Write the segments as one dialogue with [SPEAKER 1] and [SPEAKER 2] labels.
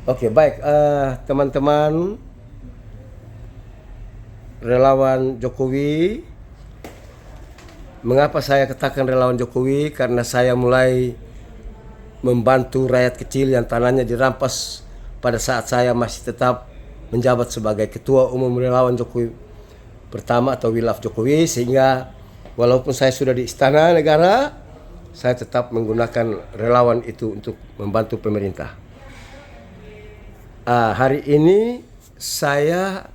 [SPEAKER 1] Oke, baik, teman-teman relawan Jokowi. Mengapa saya katakan relawan Jokowi? Karena saya mulai membantu rakyat kecil yang tanahnya dirampas pada saat saya masih tetap menjabat sebagai Ketua Umum Relawan Jokowi pertama atau We Love Jokowi, sehingga walaupun saya sudah di Istana Negara, saya tetap menggunakan relawan itu untuk membantu pemerintah. Hari ini saya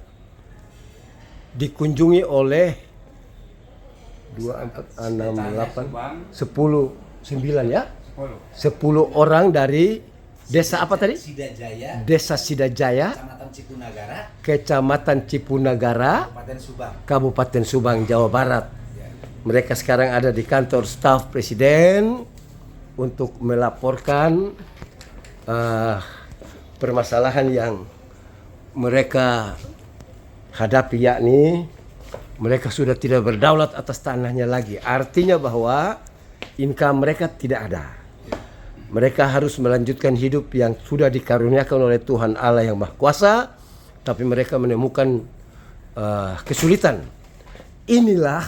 [SPEAKER 1] dikunjungi oleh 2, 4, 6, 8, 10, 9 ya? 10 orang dari desa apa tadi?
[SPEAKER 2] Sidajaya,
[SPEAKER 1] Desa Sidajaya,
[SPEAKER 2] Kecamatan Cipunagara,
[SPEAKER 1] Kecamatan Cipunagara, Kabupaten Subang, Jawa Barat. Mereka sekarang ada di kantor staf Presiden untuk melaporkan permasalahan yang mereka hadapi, yakni mereka sudah tidak berdaulat atas tanahnya lagi. Artinya bahwa income mereka tidak ada. Mereka harus melanjutkan hidup yang sudah dikaruniakan oleh Tuhan Allah yang Maha Kuasa, tapi mereka menemukan kesulitan. Inilah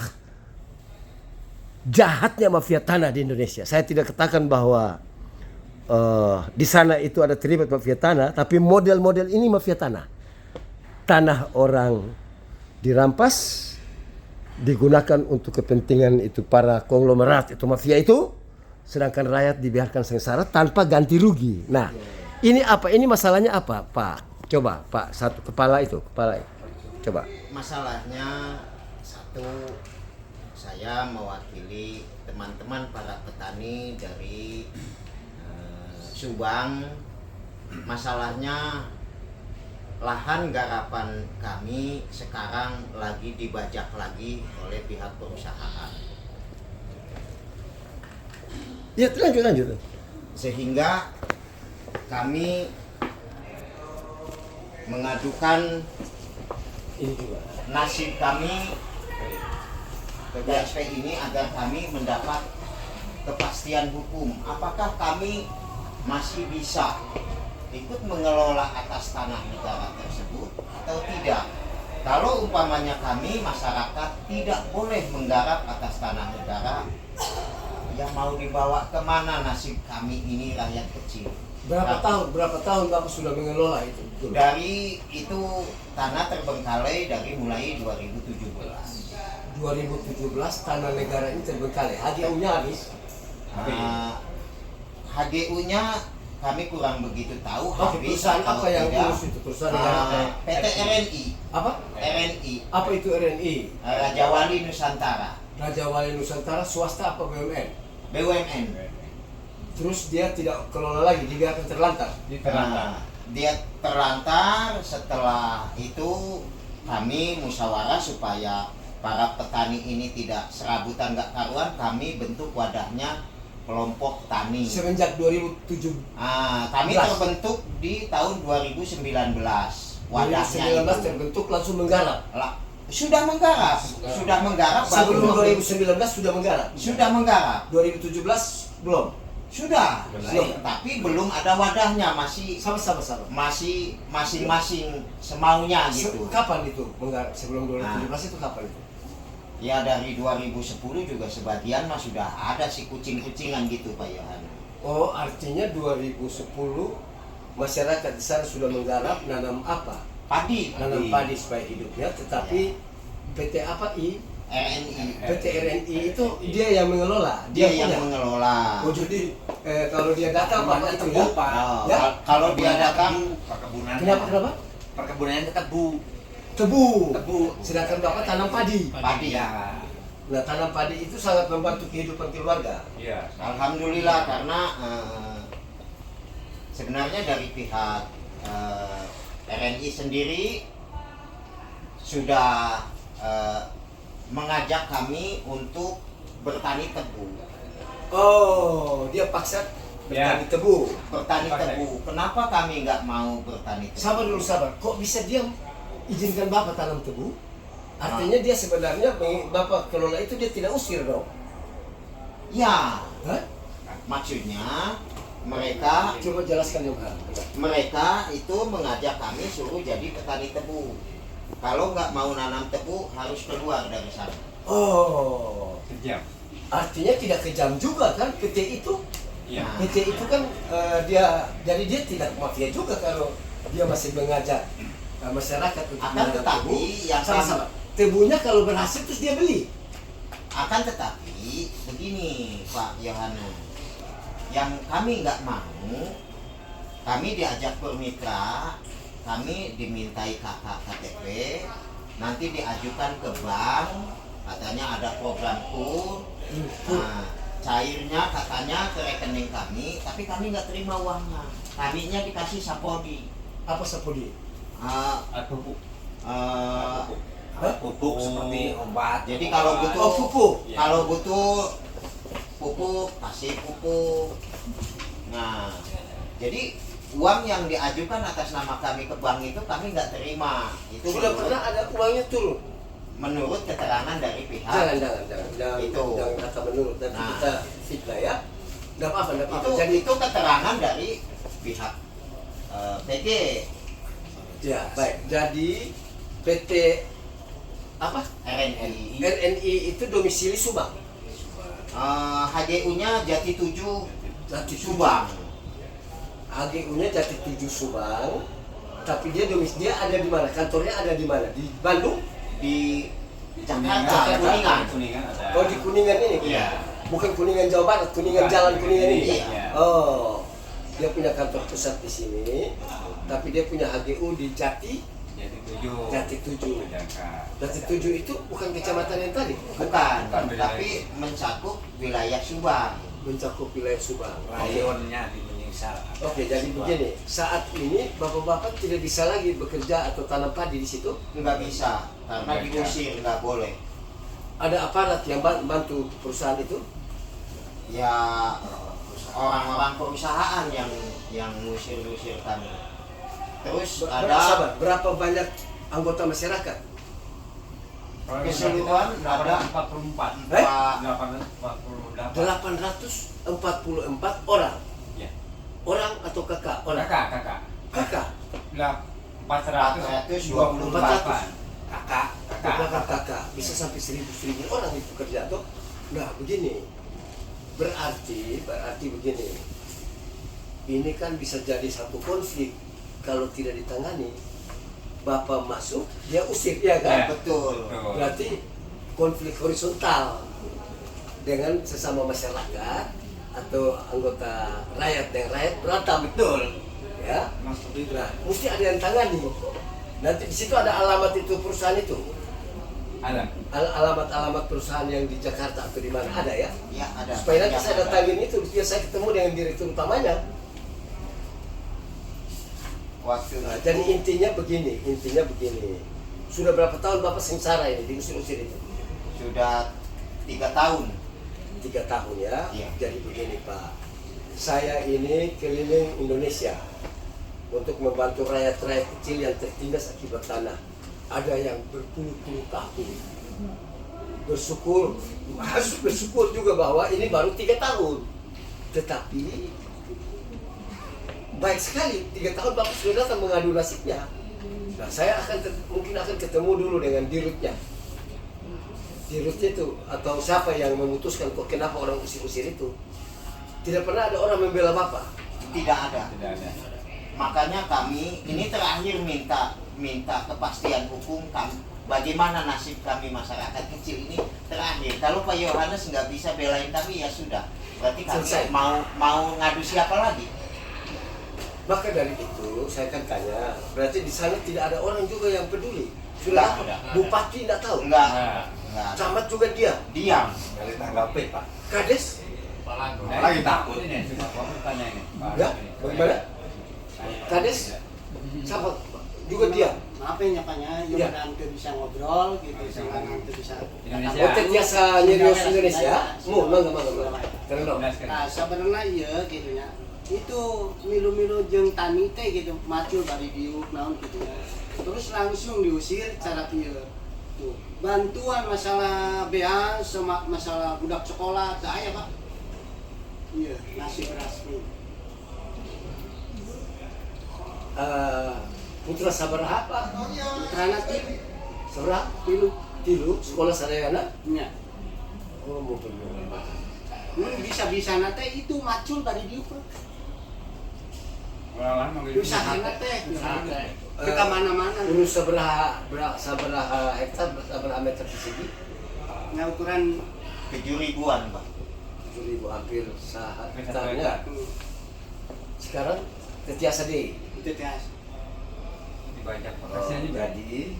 [SPEAKER 1] jahatnya mafia tanah di Indonesia. Saya tidak katakan bahwa di sana itu ada terlibat mafia tanah, tapi model-model ini mafia tanah. Tanah orang dirampas, digunakan untuk kepentingan itu para konglomerat, itu mafia itu, sedangkan rakyat dibiarkan sengsara tanpa ganti rugi. Nah, ini apa? Ini masalahnya apa, Pak? Coba, Pak, satu kepala itu. Coba.
[SPEAKER 2] Masalahnya satu, saya mewakili teman-teman para petani dari Subang. Masalahnya lahan garapan kami sekarang lagi dibajak lagi oleh pihak perusahaan.
[SPEAKER 1] Ya, lanjut.
[SPEAKER 2] Sehingga kami mengadukan
[SPEAKER 1] Ini juga.
[SPEAKER 2] nasib kami ke KSP ini agar kami mendapat kepastian hukum. Apakah kami masih bisa ikut mengelola atas tanah negara tersebut atau tidak? Kalau umpamanya kami masyarakat tidak boleh menggarap atas tanah negara, yang mau dibawa kemana nasib kami ini rakyat kecil?
[SPEAKER 1] Berapa tahun Bapak sudah mengelola itu?
[SPEAKER 2] Dari itu tanah terbengkalai dari mulai 2017.
[SPEAKER 1] 2017 tanah negara ini terbengkalai. HGU-nya habis.
[SPEAKER 2] HGU-nya kami kurang begitu tahu
[SPEAKER 1] Oke,
[SPEAKER 2] habis
[SPEAKER 1] perusahaan
[SPEAKER 2] atau
[SPEAKER 1] apa yang
[SPEAKER 2] tidak.
[SPEAKER 1] urus itu? Perusahaan negara.
[SPEAKER 2] PT RNI.
[SPEAKER 1] Apa?
[SPEAKER 2] RNI.
[SPEAKER 1] Apa itu RNI?
[SPEAKER 2] Raja Wali Nusantara.
[SPEAKER 1] Raja Wali Nusantara, swasta apa BUMN?
[SPEAKER 2] BUMN.
[SPEAKER 1] Terus dia tidak kelola lagi, dibiarkan terlantar.
[SPEAKER 2] Dia terlantar. Setelah itu kami musyawarah supaya para petani ini tidak serabutan gak karuan, kami bentuk wadahnya kelompok tani.
[SPEAKER 1] Semenjak 2007.
[SPEAKER 2] Kami terbentuk di tahun 2019. Wadahnya
[SPEAKER 1] 2019
[SPEAKER 2] itu
[SPEAKER 1] terbentuk langsung menggarap.
[SPEAKER 2] sudah menggarap.
[SPEAKER 1] Sebelum
[SPEAKER 2] baru
[SPEAKER 1] 2019 sudah menggarap.
[SPEAKER 2] sudah menggarap.
[SPEAKER 1] 2017 belum.
[SPEAKER 2] Sudah. Tapi belum ada wadahnya, masih
[SPEAKER 1] Sama.
[SPEAKER 2] masih masing-masing semaunya gitu.
[SPEAKER 1] Kapan itu menggarap? Sebelum 2017 itu kapan itu?
[SPEAKER 2] Ya dari 2010 juga sebagian mah sudah ada si kucing-kucingan gitu Pak Yohan.
[SPEAKER 1] Oh, artinya 2010 masyarakat di sana sudah menggarap nanam apa?
[SPEAKER 2] Padi.
[SPEAKER 1] Nanam padi supaya hidupnya, tetapi PT apa
[SPEAKER 2] RNI.
[SPEAKER 1] PT RNI itu dia yang mengelola,
[SPEAKER 2] Dia
[SPEAKER 1] punya.
[SPEAKER 2] yang mengelola.
[SPEAKER 1] Oh, jadi kalau dia datang Pak itu ya?
[SPEAKER 2] Oh,
[SPEAKER 1] Ya?
[SPEAKER 2] Kalau dia datang
[SPEAKER 3] perkebunan.
[SPEAKER 1] Kenapa?
[SPEAKER 3] Perkebunannya
[SPEAKER 1] Tebu.
[SPEAKER 3] tebu.
[SPEAKER 1] Sedangkan Bapak tanam padi.
[SPEAKER 2] padi.
[SPEAKER 3] Ya.
[SPEAKER 1] Nah, tanam padi itu sangat membantu kehidupan keluarga.
[SPEAKER 3] Iya.
[SPEAKER 2] Alhamdulillah, karena sebenarnya dari pihak RNI sendiri sudah mengajak kami untuk bertani tebu.
[SPEAKER 1] Oh, dia paksa bertani tebu.
[SPEAKER 2] Bertani tebu. Kenapa kami nggak mau bertani tebu?
[SPEAKER 1] Sabar. Kok bisa dia izinkan Bapak tanam tebu? Artinya dia sebenarnya Bapak kelola itu dia tidak usir dong.
[SPEAKER 2] Ya,
[SPEAKER 1] Hah?
[SPEAKER 2] maksudnya mereka
[SPEAKER 1] Coba jelaskan yang
[SPEAKER 2] mereka itu mengajak kami suruh jadi petani tebu. Kalau nggak mau nanam tebu harus keluar dari sana.
[SPEAKER 1] Oh,
[SPEAKER 3] Kejam.
[SPEAKER 1] artinya tidak kejam juga kan PT itu?
[SPEAKER 3] Iya.
[SPEAKER 1] PT itu kan dia tidak mafia juga kalau dia masih mengajak masyarakat untuk
[SPEAKER 2] Akan
[SPEAKER 1] menanam
[SPEAKER 2] tetapi
[SPEAKER 1] tebu.
[SPEAKER 2] yang
[SPEAKER 1] Sama-sama. Tebunya kalau berhasil terus dia beli.
[SPEAKER 2] Akan tetapi begini Pak Yohanes, yang kami nggak mau, kami diajak bermitra, kami dimintai KTP, nanti diajukan ke bank, katanya ada program kur, nah, cairnya katanya ke rekening kami, tapi kami nggak terima uangnya, kaminya dikasih sapodi.
[SPEAKER 1] Apa sapodi?
[SPEAKER 3] Pupuk.
[SPEAKER 1] Hah?
[SPEAKER 3] Pupuk seperti obat.
[SPEAKER 2] Jadi kalau butuh
[SPEAKER 1] Oh, pupuk.
[SPEAKER 3] Iya.
[SPEAKER 2] Kalau butuh pupuk, kasih pupuk. Nah, jadi uang yang diajukan atas nama kami ke bank itu kami nggak terima. Itu
[SPEAKER 1] Sudah pernah ada uangnya turun?
[SPEAKER 2] menurut keterangan dari pihak.
[SPEAKER 1] Jangan
[SPEAKER 2] Itu.
[SPEAKER 1] jangan kata menurut nanti
[SPEAKER 2] Nah.
[SPEAKER 1] kita fitnah ya. Nggak apa-apa.
[SPEAKER 2] Itu itu keterangan dari pihak PG.
[SPEAKER 1] Ya, baik. Jadi PT apa?
[SPEAKER 2] RNI.
[SPEAKER 1] RNI itu domisili Subang.
[SPEAKER 2] HGU-nya Jati 7
[SPEAKER 1] Jati
[SPEAKER 2] Subang.
[SPEAKER 1] HGU-nya Jati 7 Subang. Tapi dia ada di mana? Kantornya ada di mana? Di Bandung?
[SPEAKER 2] Di
[SPEAKER 3] Kuningan.
[SPEAKER 2] Jakarta, Kuningan.
[SPEAKER 3] Kuningan ada.
[SPEAKER 1] Oh, di Kuningan ini?
[SPEAKER 2] Iya.
[SPEAKER 1] Bukan Kuningan Jawa Barat, Kuningan
[SPEAKER 3] Bukan,
[SPEAKER 1] Jalan Kuningan ini.
[SPEAKER 2] Iya.
[SPEAKER 1] Oh, dia punya kantor pusat di sini, tapi dia punya HGU di Jati
[SPEAKER 3] Jadi 7.
[SPEAKER 1] Jati 7.
[SPEAKER 3] Jakarta.
[SPEAKER 1] Jati 7 itu bukan kecamatan yang tadi,
[SPEAKER 2] Bukan,
[SPEAKER 3] Bukan,
[SPEAKER 2] tapi mencakup wilayah Subang.
[SPEAKER 1] mencakup wilayah Subang.
[SPEAKER 3] Rayonnya di Menyisal.
[SPEAKER 1] Oke, jadi begini, saat ini bapak-bapak tidak bisa lagi bekerja atau tanam padi di situ.
[SPEAKER 2] Nggak bisa karena
[SPEAKER 3] Nggak bisa.
[SPEAKER 2] diusir, nggak boleh.
[SPEAKER 1] Ada aparat yang bantu perusahaan itu.
[SPEAKER 2] Ya orang-orang perusahaan yang ngusir kami. Terus ada
[SPEAKER 1] Berapa banyak anggota masyarakat?
[SPEAKER 2] keseluruhan ada
[SPEAKER 3] 44.
[SPEAKER 2] 4
[SPEAKER 1] 844 orang.
[SPEAKER 3] Ya.
[SPEAKER 1] Orang atau kakak? Orang.
[SPEAKER 3] Kakak.
[SPEAKER 1] Kakak.
[SPEAKER 3] 428. Kakak.
[SPEAKER 1] Kakak. Bisa sampai 1.000 orang itu kerja tuh. Nah, begini. Berarti begini. Ini kan bisa jadi satu konflik kalau tidak ditangani. Bapak masuk, dia usir, ya kan?
[SPEAKER 3] Ya.
[SPEAKER 2] betul.
[SPEAKER 1] Berarti konflik horizontal dengan sesama masyarakat atau anggota rakyat dengan rakyat berantem, betul, ya. Nah, mesti ada yang tangani. Nanti di situ ada alamat itu perusahaan itu,
[SPEAKER 3] Ada.
[SPEAKER 1] alamat perusahaan yang di Jakarta atau di mana ada ya.
[SPEAKER 2] Ya ada.
[SPEAKER 1] Supaya nanti saya datangin itu, biar saya ketemu dengan direktur utamanya.
[SPEAKER 2] Waktu
[SPEAKER 1] Nah,
[SPEAKER 2] itu
[SPEAKER 1] jadi intinya begini. Sudah berapa tahun Bapak sengsara ini diusir-usir itu?
[SPEAKER 2] sudah 3 tahun.
[SPEAKER 1] 3 tahun ya.
[SPEAKER 2] Iya.
[SPEAKER 1] Jadi begini Pak, saya ini keliling Indonesia untuk membantu rakyat-rakyat kecil yang tertindas akibat tanah. Ada yang berpuluh-puluh tahun. Harus bersyukur juga bahwa ini baru 3 tahun. Tetapi baik sekali, 3 tahun Bapak sudah datang mengadu nasibnya. Nah, saya mungkin akan ketemu dulu dengan dirutnya. Dirutnya itu atau siapa yang memutuskan kok kenapa orang usir-usir itu. Tidak pernah ada orang membela Bapak.
[SPEAKER 2] Tidak ada.
[SPEAKER 3] Tidak ada.
[SPEAKER 2] Makanya kami ini terakhir minta kepastian hukum kami. Bagaimana nasib kami masyarakat kecil ini terakhir. Kalau Pak Yohanes nggak bisa belain kami ya sudah. Berarti kami
[SPEAKER 1] Selesai.
[SPEAKER 2] mau ngadu siapa lagi?
[SPEAKER 1] Maka dari itu saya kan tanya, berarti di sana tidak ada orang juga yang peduli. Sudah
[SPEAKER 2] Tidak ada.
[SPEAKER 1] Bupati tidak tahu,
[SPEAKER 2] Enggak.
[SPEAKER 3] Nah,
[SPEAKER 2] Enggak.
[SPEAKER 1] camat juga dia,
[SPEAKER 2] Diam.
[SPEAKER 3] Kali tanggapi Pak.
[SPEAKER 1] kades,
[SPEAKER 3] Lagi takut ini. Bapak tanya ini.
[SPEAKER 1] ya, bagaimana? Kades, siapa juga dia.
[SPEAKER 4] Maaf ya nyapanya,
[SPEAKER 1] Iya.
[SPEAKER 4] yang nanti bisa ngobrol gitu, silakan nanti bisa.
[SPEAKER 3] Indonesia.
[SPEAKER 1] Hotel biasa nyerius Indonesia, mangga. Terus
[SPEAKER 4] Nah sebenarnya iya gitu ya. Itu milu-milu jeung tani teh gitu, macul dari diuk naon gitu ya. Terus langsung diusir cara ieu. Tuh, bantuan masalah bea sama masalah budak sekolah teh aya, Pak. Iya, nasi beras nih.
[SPEAKER 1] putra sabaraha Pak?
[SPEAKER 4] Putrana
[SPEAKER 1] Sabaraha?
[SPEAKER 4] tilu.
[SPEAKER 1] Tilu, sekolah sadayana?
[SPEAKER 4] Nya.
[SPEAKER 1] Oh, mungkin.
[SPEAKER 4] Bisa-bisa nate itu macul dari dia Pak.
[SPEAKER 3] Olah manggil
[SPEAKER 4] Usahana teh. Ke mana-mana.
[SPEAKER 1] Urus sabaraha hektar, sabaraha meter persegi?
[SPEAKER 4] Nya ukuran
[SPEAKER 2] 7.000-an Pak.
[SPEAKER 1] 7.000 hampir hektarnya. Sekarang tetiasa deh.
[SPEAKER 4] itu teh.
[SPEAKER 3] dibaca prosesnya juga.
[SPEAKER 1] Jadi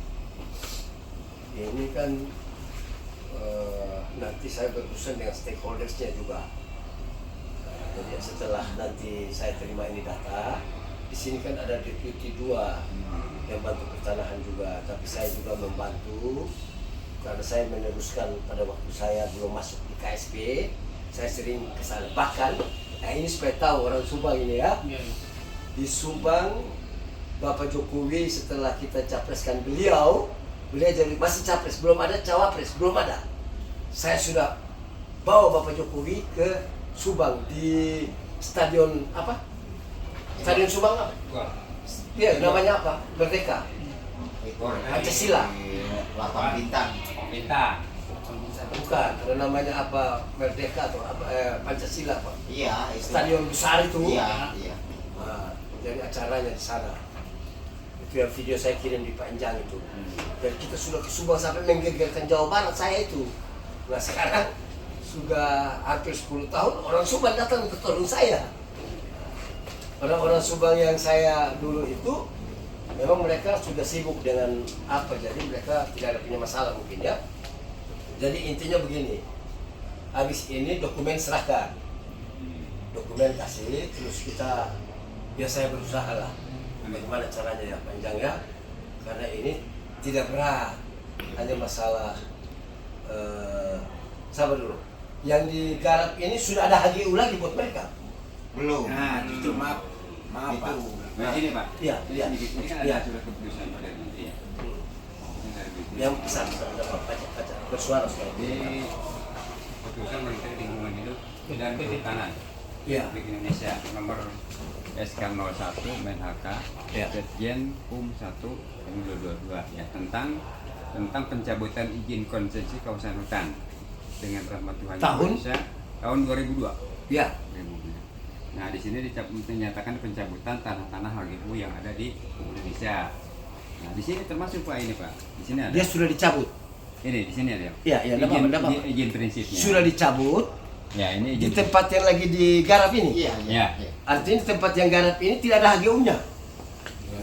[SPEAKER 1] ini kan nanti saya berurusan dengan stakeholdersnya juga. Jadi setelah nanti saya terima ini data, di sini kan ada deputi 2 yang bantu pertanahan juga, tapi saya juga membantu karena saya meneruskan pada waktu saya belum masuk di KSP, saya sering ke sana. Bahkan, ini supaya tahu orang Subang ini ya, di Subang Bapak Jokowi setelah kita capreskan beliau jadi masih capres, belum ada cawapres, belum ada. Saya sudah bawa Bapak Jokowi ke Subang di stadion apa? Stadion Subang apa? Iya, namanya apa? Merdeka. Pancasila.
[SPEAKER 2] Lapang Bintang.
[SPEAKER 3] Minta.
[SPEAKER 1] Bukan, ada namanya apa? Merdeka atau apa? Pancasila Pak.
[SPEAKER 2] Iya, itu.
[SPEAKER 1] Stadion besar itu.
[SPEAKER 2] Iya, iya.
[SPEAKER 1] Nah, jadi acaranya di sana. Itu yang video saya kirim di Panjang itu. Dan kita sudah ke Subang sampai menggegerkan Jawa Barat saya itu. Nah sekarang sudah hampir 10 tahun orang Subang datang ke tolong saya. Orang-orang Subang yang saya dulu itu memang mereka sudah sibuk dengan apa, jadi mereka tidak ada punya masalah mungkin ya. Jadi intinya begini, habis ini dokumen serahkan, dokumen kasih, terus kita ya saya berusaha lah bagaimana caranya ya Panjang ya, karena ini tidak berat, hanya masalah sabar dulu. Yang digarap ini sudah ada HGU lagi buat mereka.
[SPEAKER 2] Belum.
[SPEAKER 3] Nah, justru maaf Pak. Nah, ini Pak.
[SPEAKER 1] Iya, iya.
[SPEAKER 3] Ini kan
[SPEAKER 1] Iya.
[SPEAKER 3] ada surat keputusan pada nanti ya.
[SPEAKER 1] Yang besar dapat pajak bersuara sekali.
[SPEAKER 3] Di keputusan Menteri Lingkungan Hidup dan Kehutanan
[SPEAKER 1] Iya.
[SPEAKER 3] Republik Indonesia nomor SK 01 Menhk
[SPEAKER 1] Iya.
[SPEAKER 3] Setjen PUM 1 tahun 2022 ya tentang pencabutan izin konsesi kawasan hutan dengan rahmat Tuhan
[SPEAKER 1] Tahun?
[SPEAKER 3] Indonesia tahun 2002.
[SPEAKER 1] Iya.
[SPEAKER 3] Nah, di sini dinyatakan pencabutan tanah-tanah HGU yang ada di Indonesia. Nah, di sini termasuk Pak ini Pak. Di sini ada.
[SPEAKER 1] Dia sudah dicabut.
[SPEAKER 3] Ini di sini ada.
[SPEAKER 1] Iya, iya, enggak
[SPEAKER 3] Izin,
[SPEAKER 1] apa-apa.
[SPEAKER 3] izin prinsipnya.
[SPEAKER 1] Sudah dicabut
[SPEAKER 3] Ya, ini
[SPEAKER 1] di
[SPEAKER 3] izin.
[SPEAKER 1] tempat yang lagi digarap ini.
[SPEAKER 2] Iya,
[SPEAKER 3] Iya.
[SPEAKER 2] iya.
[SPEAKER 1] Artinya di tempat yang garap ini tidak ada HGU-nya.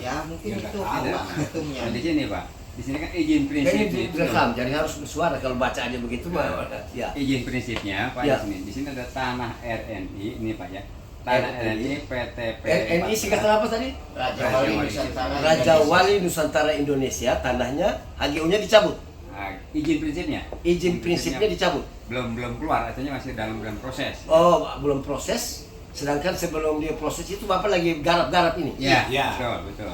[SPEAKER 2] Ya, mungkin
[SPEAKER 3] Ya,
[SPEAKER 2] itu
[SPEAKER 3] nggak tahu.
[SPEAKER 2] awak hitungnya.
[SPEAKER 3] Nah, di sini Pak. Di sini kan izin
[SPEAKER 1] Kan
[SPEAKER 3] prinsip
[SPEAKER 1] ini direkam, jadi harus bersuara kalau baca aja begitu mah. Ya.
[SPEAKER 3] Izin prinsipnya Pak
[SPEAKER 1] Ya.
[SPEAKER 3] di sini. Di sini ada tanah RNI ini Pak ya. Tanah RNI PTP.
[SPEAKER 1] RNI singkatan apa tadi?
[SPEAKER 2] Raja Wali Nusantara.
[SPEAKER 1] Raja Wali Nusantara Indonesia, tanahnya HGU-nya dicabut.
[SPEAKER 3] Nah, izin prinsipnya.
[SPEAKER 1] Izin prinsipnya dicabut.
[SPEAKER 3] belum keluar, artinya masih dalam proses.
[SPEAKER 1] Oh, belum proses. Sedangkan sebelum dia proses itu Bapak lagi garap-garap ini.
[SPEAKER 3] Ya,
[SPEAKER 5] Iya.
[SPEAKER 3] betul.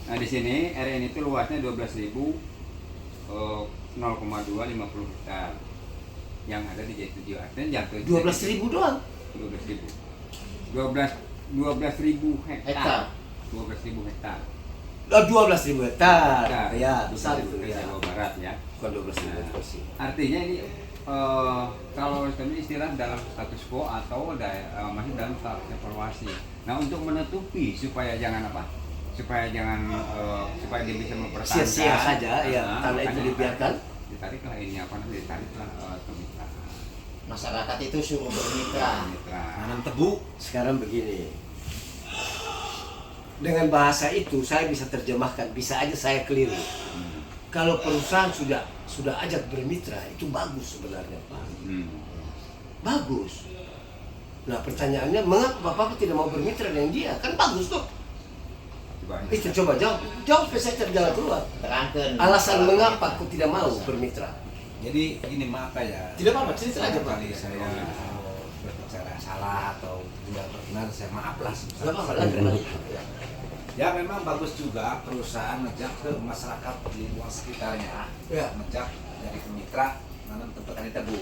[SPEAKER 3] Nah, di sini RN itu luasnya 12.0,250 hektar. Yang ada di J7. Artinya jatuh
[SPEAKER 1] 12.000 doang.
[SPEAKER 3] 12.000. 12.000 hektar. 12.000 hektar.
[SPEAKER 1] Oh, 12.000 hektar.
[SPEAKER 3] Hektar.
[SPEAKER 1] Ya, besar
[SPEAKER 3] 12.000
[SPEAKER 1] itu ya.
[SPEAKER 3] Jawa Barat ya.
[SPEAKER 1] Bukan 12.000 hektar sih.
[SPEAKER 3] Artinya ini kalau tadi istilah dalam status quo atau masih dalam tahap evaluasi. Nah, untuk menutupi supaya jangan supaya dia bisa mempertahankan
[SPEAKER 1] Sia-sia saja ya, tanah itu dibiarkan.
[SPEAKER 3] Ditariklah ini ditariklah kemitraan.
[SPEAKER 2] Masyarakat itu suruh bermitra.
[SPEAKER 5] Nanam tebu.
[SPEAKER 1] Sekarang begini. Dengan bahasa itu saya bisa terjemahkan, bisa aja saya keliru. Kalau perusahaan sudah ajak bermitra, itu bagus sebenarnya Pak. Bagus. Nah pertanyaannya, mengapa Bapak tidak mau bermitra dengan dia? Kan bagus tuh. Itu coba jawab saya jalan keluar.
[SPEAKER 2] Terangkan.
[SPEAKER 1] Alasan mengapa aku tidak mau bermitra?
[SPEAKER 5] Jadi gini, maaf ya.
[SPEAKER 1] Tidak apa-apa, cerita aja Pak.
[SPEAKER 5] Kali saya berbicara salah atau tidak benar, saya maaf lah.
[SPEAKER 1] Tidak apa-apa, lanjut.
[SPEAKER 5] Ya memang bagus juga perusahaan ngejak ke masyarakat di luar sekitarnya,
[SPEAKER 1] Ya.
[SPEAKER 5] ngejak dari mitra nanam tempat tani tebu.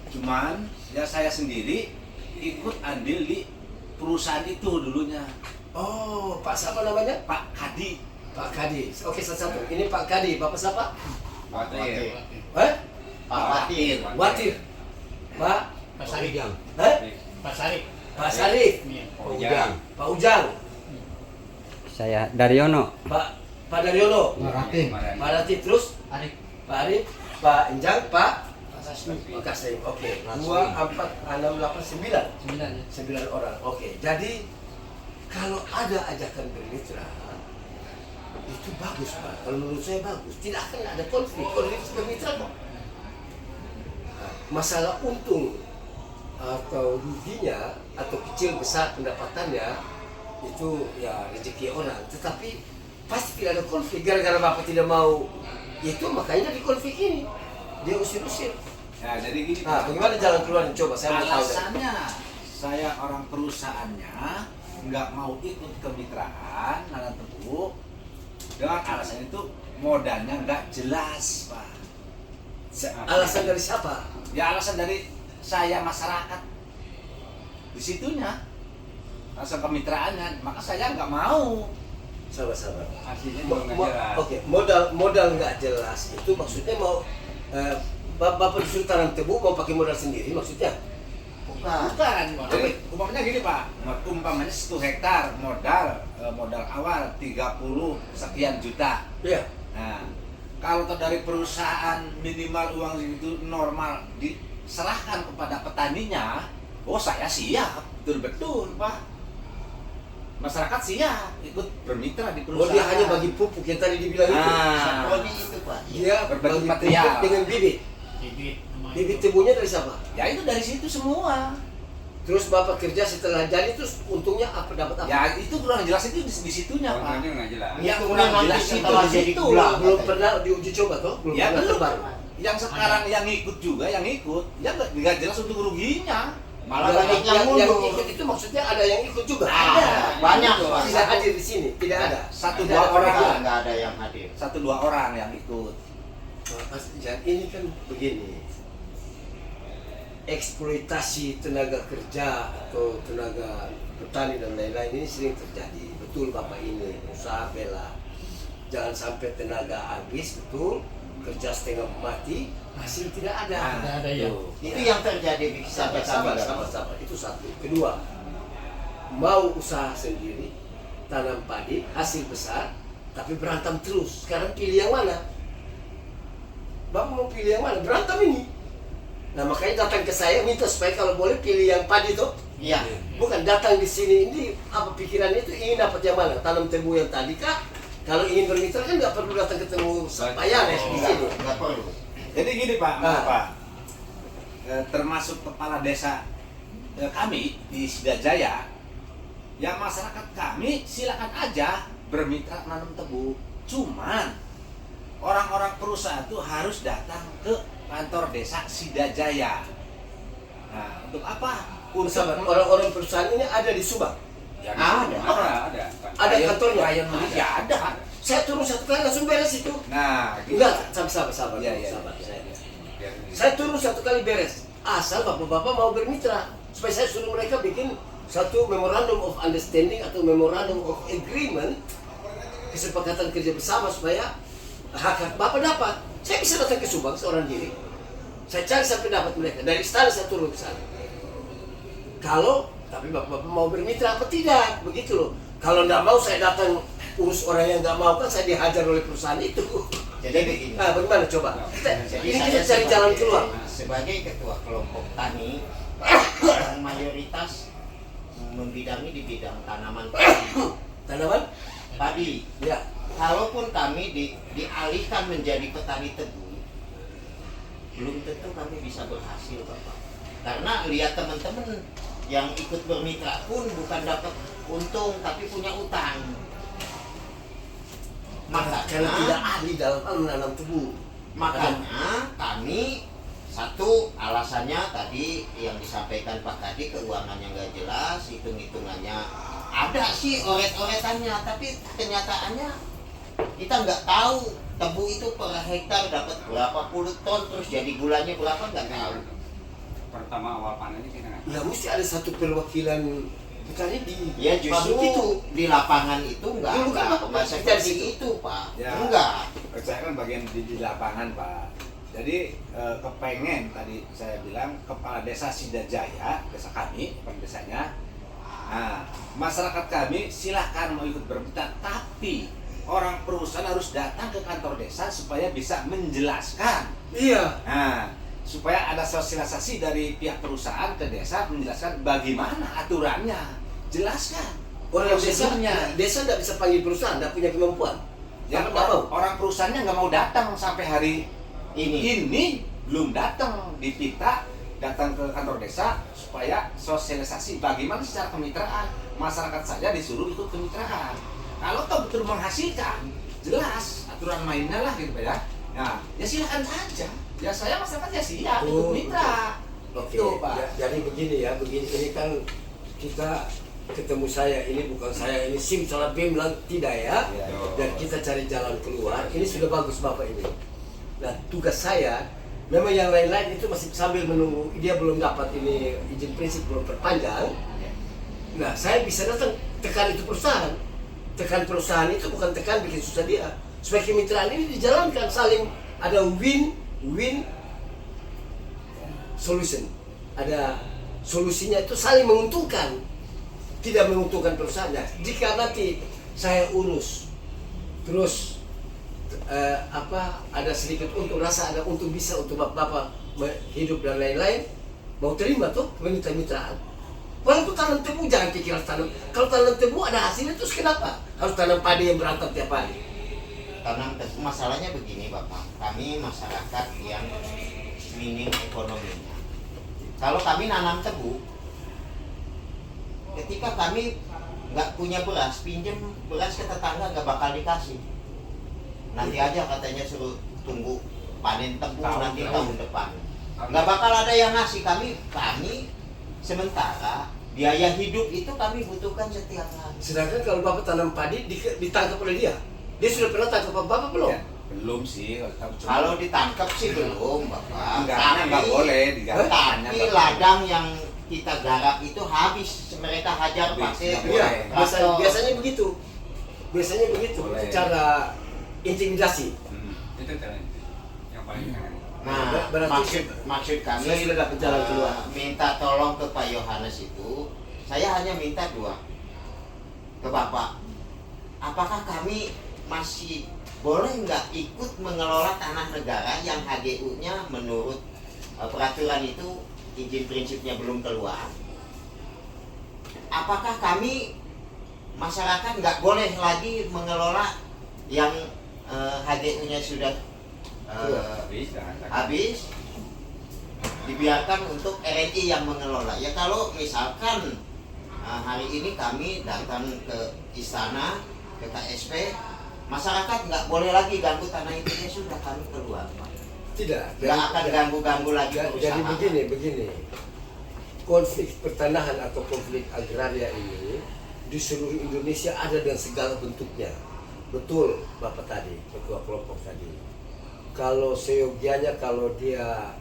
[SPEAKER 5] Cuman ya saya sendiri ikut andil di perusahaan itu dulunya.
[SPEAKER 1] Oh, Pak siapa namanya?
[SPEAKER 5] Pak Kadi.
[SPEAKER 1] Pak Kadi. Oke, satu. Ini Pak Kadi. Bapak siapa?
[SPEAKER 3] Watir.
[SPEAKER 1] Eh?
[SPEAKER 2] Pak Watir.
[SPEAKER 1] Watir. Pak?
[SPEAKER 6] Pak Sarif.
[SPEAKER 1] Eh?
[SPEAKER 6] Pak Sarif.
[SPEAKER 1] Pak Sarif.
[SPEAKER 6] Iya.
[SPEAKER 3] Ujang.
[SPEAKER 1] Pak Ujang.
[SPEAKER 7] Saya Daryono.
[SPEAKER 1] Pak Daryono.
[SPEAKER 6] Maratin.
[SPEAKER 1] Pak Rati terus?
[SPEAKER 6] Arif.
[SPEAKER 1] Pak Arif. Pak Enjang. Pak?
[SPEAKER 6] Pak Sasmi.
[SPEAKER 1] Pak Kasih. Oke. 2, 4, 6, 8, 9.
[SPEAKER 6] 9 ya.
[SPEAKER 1] 9 orang. Oke. Jadi kalau ada ajakan bermitra itu bagus, Pak. Kalau menurut saya bagus. Tidak akan ada konflik. Konflik bermitra kok. Masalah untung atau ruginya atau kecil besar pendapatannya itu ya rezeki orang. Tetapi pasti tidak ada konflik. Gara-gara Bapak tidak mau itu makanya di konflik ini. Dia usir-usir.
[SPEAKER 5] Ya, jadi gini.
[SPEAKER 1] Nah, bagaimana jalan keluarnya? Coba saya mau tahu.
[SPEAKER 5] Alasannya saya orang perusahaannya nggak mau ikut kemitraan nanam tebu dengan alasan itu modalnya nggak jelas, Pak.
[SPEAKER 1] Alasan dari siapa?
[SPEAKER 5] Ya alasan dari saya masyarakat di situnya, alasan kemitraannya, maka saya nggak mau.
[SPEAKER 1] Sabar-sabar.
[SPEAKER 3] Aslinya juga nggak jelas.
[SPEAKER 1] Oke, modal nggak jelas itu maksudnya mau Bapak disuruh tanam tebu mau pakai modal sendiri maksudnya?
[SPEAKER 2] Bukan.
[SPEAKER 5] Bukan. Jadi umpamanya gini, Pak. Umpamanya 1 hektar modal awal 30 sekian juta.
[SPEAKER 1] Iya.
[SPEAKER 5] Nah, kalau dari perusahaan minimal uang itu normal diserahkan kepada petaninya, oh saya siap, betul-betul, Pak. Masyarakat siap ikut bermitra di
[SPEAKER 1] Oh
[SPEAKER 5] perusahaan.
[SPEAKER 1] dia hanya bagi pupuk yang tadi dibilang itu.
[SPEAKER 2] Saprodi itu, Pak.
[SPEAKER 1] Dia
[SPEAKER 5] Berbagi
[SPEAKER 1] bagi
[SPEAKER 5] material.
[SPEAKER 1] pupuk dengan bibit.
[SPEAKER 6] Bibit. namanya.
[SPEAKER 1] Bibit tebunya dari siapa?
[SPEAKER 5] Ya itu dari situ semua.
[SPEAKER 1] Terus Bapak kerja setelah jadi terus untungnya apa dapat apa?
[SPEAKER 5] Ya itu kurang jelas itu di situnya, Pak.
[SPEAKER 3] Kontennya nggak jelas.
[SPEAKER 5] Ya,
[SPEAKER 2] Itu
[SPEAKER 5] kurang
[SPEAKER 2] nanti
[SPEAKER 5] jelas
[SPEAKER 2] setelah
[SPEAKER 5] itu di
[SPEAKER 2] jadi
[SPEAKER 5] situ.
[SPEAKER 2] gula.
[SPEAKER 1] Belum pernah diuji coba toh? Belum
[SPEAKER 5] Ya
[SPEAKER 1] pernah
[SPEAKER 5] belum.
[SPEAKER 1] tebar.
[SPEAKER 5] Yang sekarang yang ikut juga, yang ikut, ya nggak jelas untuk ruginya.
[SPEAKER 2] Malah
[SPEAKER 1] Yang-
[SPEAKER 2] banyak yang
[SPEAKER 1] yang
[SPEAKER 2] mundur.
[SPEAKER 1] ikut itu maksudnya ada yang ikut juga.
[SPEAKER 2] Ada. Banyak, Pak.
[SPEAKER 1] Tidak hadir di sini, tidak ada.
[SPEAKER 5] Satu
[SPEAKER 1] Tidak
[SPEAKER 5] dua
[SPEAKER 1] ada
[SPEAKER 5] orang.
[SPEAKER 1] perwakilan.
[SPEAKER 2] Nggak ada yang hadir.
[SPEAKER 5] 1-2 orang yang ikut.
[SPEAKER 1] Mas Jan, ini kan begini, eksploitasi tenaga kerja atau tenaga petani dan lain-lain ini sering terjadi. Betul Bapak ini, usaha bela. Jangan sampai tenaga habis, betul, kerja setengah mati, hasil tidak ada.
[SPEAKER 6] Tidak ada, ya.
[SPEAKER 1] Tuh.
[SPEAKER 2] Itu yang terjadi di
[SPEAKER 1] Sabar,
[SPEAKER 2] sampai
[SPEAKER 1] sabar. Itu satu. Kedua, mau usaha sendiri, tanam padi, hasil besar, tapi berantem terus. Sekarang pilih yang mana? Bapak mau pilih yang mana? Berantem ini. Nah makanya datang ke saya minta supaya kalau boleh pilih yang padi tuh.
[SPEAKER 2] Iya.
[SPEAKER 1] Bukan datang di sini ini apa pikiran itu ingin dapat yang mana? Tanam tebu yang tadi kah? Kalau ingin bermitra kan nggak perlu datang ketemu Payanes di sini.
[SPEAKER 2] Nggak perlu.
[SPEAKER 5] Jadi gini Pak,
[SPEAKER 1] Ah.
[SPEAKER 5] Pak. Termasuk kepala desa kami di Sidajaya, yang masyarakat kami silakan aja bermitra nanam tebu. Cuman orang-orang perusahaan itu harus datang ke kantor desa Sidajaya. Nah, untuk apa?
[SPEAKER 1] Sahabat, orang-orang perusahaan ini ada di Subang.
[SPEAKER 3] Ya,
[SPEAKER 2] Ada.
[SPEAKER 3] ada.
[SPEAKER 1] Ada kantornya?
[SPEAKER 5] Rayon Malaysia ada.
[SPEAKER 1] Saya turun satu kali langsung beres itu.
[SPEAKER 5] Nah, gitu.
[SPEAKER 1] Enggak, sabar.
[SPEAKER 5] Iya, iya.
[SPEAKER 1] Sabar.
[SPEAKER 3] Biar ini.
[SPEAKER 1] Saya turun satu kali beres. Asal bapak-bapak mau bermitra. Supaya saya suruh mereka bikin satu memorandum of understanding atau memorandum of agreement, kesepakatan kerja bersama supaya hak bapak dapat. Saya bisa datang ke Subang seorang diri. Saya cari sampai dapat mereka. Dari istana saya turun ke sana. Tapi bapak-bapak mau bermitra apa tidak? Begitu loh. Kalau nggak mau saya datang urus orang yang nggak mau kan saya dihajar oleh perusahaan itu.
[SPEAKER 2] Jadi begini.
[SPEAKER 1] Nah, bagaimana coba?
[SPEAKER 2] Jadi
[SPEAKER 1] Ini
[SPEAKER 2] saya
[SPEAKER 1] kita cari jalan
[SPEAKER 2] sebagai-
[SPEAKER 1] keluar.
[SPEAKER 2] Sebagai ketua kelompok tani yang mayoritas membidangi di bidang tanaman padi.
[SPEAKER 1] Tanaman?
[SPEAKER 2] Padi.
[SPEAKER 1] Ya.
[SPEAKER 2] Kalaupun kami dialihkan menjadi petani tebu, belum tentu kami bisa berhasil, Bapak. Karena lihat teman-teman yang ikut bermitra pun bukan dapat untung tapi punya utang.
[SPEAKER 1] Karena
[SPEAKER 2] Makanya
[SPEAKER 1] tidak ahli dalam hal menanam tebu.
[SPEAKER 2] Makanya kami satu alasannya tadi yang disampaikan Pak Kadi, keuangannya nggak jelas, hitung-hitungannya ada sih oret-oretannya, tapi kenyataannya kita nggak tahu tebu itu per hektar dapat berapa puluh ton, terus jadi gulanya berapa nggak tahu.
[SPEAKER 3] Pertama awal panennya kita nggak.
[SPEAKER 1] Ya mesti ada satu perwakilan Bukannya di
[SPEAKER 2] Ya justru
[SPEAKER 1] pabrik itu.
[SPEAKER 2] di lapangan itu enggak,
[SPEAKER 1] Dulu kan Bapak
[SPEAKER 2] enggak
[SPEAKER 1] kerja di
[SPEAKER 2] seperti
[SPEAKER 1] situ.
[SPEAKER 2] itu Pak.
[SPEAKER 5] Ya.
[SPEAKER 2] Enggak.
[SPEAKER 5] Saya kan bagian di lapangan Pak. Jadi kepengen tadi saya bilang kepala desa Sidajaya, desa kami, bukan desanya. Nah, masyarakat kami silahkan mau ikut bermitra, tapi orang perusahaan harus datang ke kantor desa supaya bisa menjelaskan.
[SPEAKER 1] Iya.
[SPEAKER 5] Nah, supaya ada sosialisasi dari pihak perusahaan ke desa menjelaskan bagaimana aturannya. Jelaskan.
[SPEAKER 1] Orang desa,
[SPEAKER 5] prosedurnya.
[SPEAKER 1] desa nggak bisa panggil perusahaan, nggak punya kemampuan.
[SPEAKER 5] Yang
[SPEAKER 1] Nggak mau.
[SPEAKER 5] orang perusahaannya nggak mau datang sampai hari ini belum datang, dipita datang ke kantor desa supaya sosialisasi bagaimana secara kemitraan. Masyarakat saja disuruh ikut kemitraan. Kalau toh betul menghasilkan, jelas aturan mainnya lah gitu ya. Nah, ya silakan saja. Ya saya masyarakat ya siap ikut
[SPEAKER 1] Oh,
[SPEAKER 5] mitra.
[SPEAKER 1] Oke,
[SPEAKER 5] Itu, Pak.
[SPEAKER 1] jadi begini ya, begini ini kan kita ketemu saya, ini bukan saya, ini SIM salah B bilang tidak ya,
[SPEAKER 5] Iya.
[SPEAKER 1] dan kita cari jalan keluar. Ini sudah bagus Bapak ini. Nah tugas saya, memang yang lain-lain itu masih sambil menunggu, dia belum dapat ini izin prinsip belum perpanjang. Nah saya bisa datang tekan itu perusahaan, tekan perusahaan itu bukan tekan bikin susah dia. Supaya kemitraan ini dijalankan saling ada win-win solution, ada solusinya itu saling menguntungkan, tidak menguntungkan perusahaannya. Jika nanti saya urus terus ada sedikit untung, rasa ada untung bisa untuk bapak hidup dan lain-lain, mau terima tuh kemitraan. Walaupun tanam tebu jangan pikir harus tanam. Kalau tanam tebu ada hasilnya terus kenapa harus tanam padi yang berantem tiap hari?
[SPEAKER 2] Tanam tebu masalahnya begini Bapak, kami masyarakat yang minim ekonominya. Kalau kami nanam tebu, ketika kami nggak punya beras, pinjem beras ke tetangga nggak bakal dikasih. Nanti aja katanya suruh tunggu panen tebu nanti tahun depan. Nggak bakal ada yang ngasih kami sementara biaya hidup itu kami butuhkan setiap hari.
[SPEAKER 1] Sedangkan kalau bapak tanam padi ditangkap oleh dia sudah pernah tangkap bapak belum?
[SPEAKER 5] Ya, belum sih.
[SPEAKER 2] Kalau ditangkap sih belum Bapak.
[SPEAKER 5] Enggaknya nggak boleh digarap.
[SPEAKER 2] Tapi ladang yang kita garap itu habis, mereka hajar
[SPEAKER 5] Habis,
[SPEAKER 2] pakai
[SPEAKER 5] nggak
[SPEAKER 1] Iya,
[SPEAKER 5] boleh.
[SPEAKER 1] biasanya begitu. Biasanya begitu.
[SPEAKER 5] Boleh.
[SPEAKER 1] Cara intimidasi.
[SPEAKER 3] Itu cara yang paling keren.
[SPEAKER 2] Nah,
[SPEAKER 1] Berarti
[SPEAKER 2] maksud kami
[SPEAKER 1] saya sudah dapat jalan keluar.
[SPEAKER 2] minta tolong ke Pak Yohanes itu, saya hanya minta dua ke Bapak. Apakah kami masih boleh nggak ikut mengelola tanah negara yang HGU-nya menurut peraturan itu izin prinsipnya belum keluar? Apakah kami masyarakat nggak boleh lagi mengelola yang HGU-nya sudah
[SPEAKER 3] Bisa.
[SPEAKER 2] habis, dibiarkan untuk RNI yang mengelola? Ya kalau misalkan hari ini kami datang ke istana, ke KSP, masyarakat nggak boleh lagi ganggu tanah itu, ya sudah kami keluar Pak.
[SPEAKER 1] Tidak.
[SPEAKER 2] Nggak akan ganggu-ganggu lagi
[SPEAKER 1] Jadi
[SPEAKER 2] perusahaan.
[SPEAKER 1] begini. Konflik pertanahan atau konflik agraria ini di seluruh Indonesia ada dengan segala bentuknya. Betul Bapak tadi, ketua kelompok tadi. Kalau seyogianya kalau dia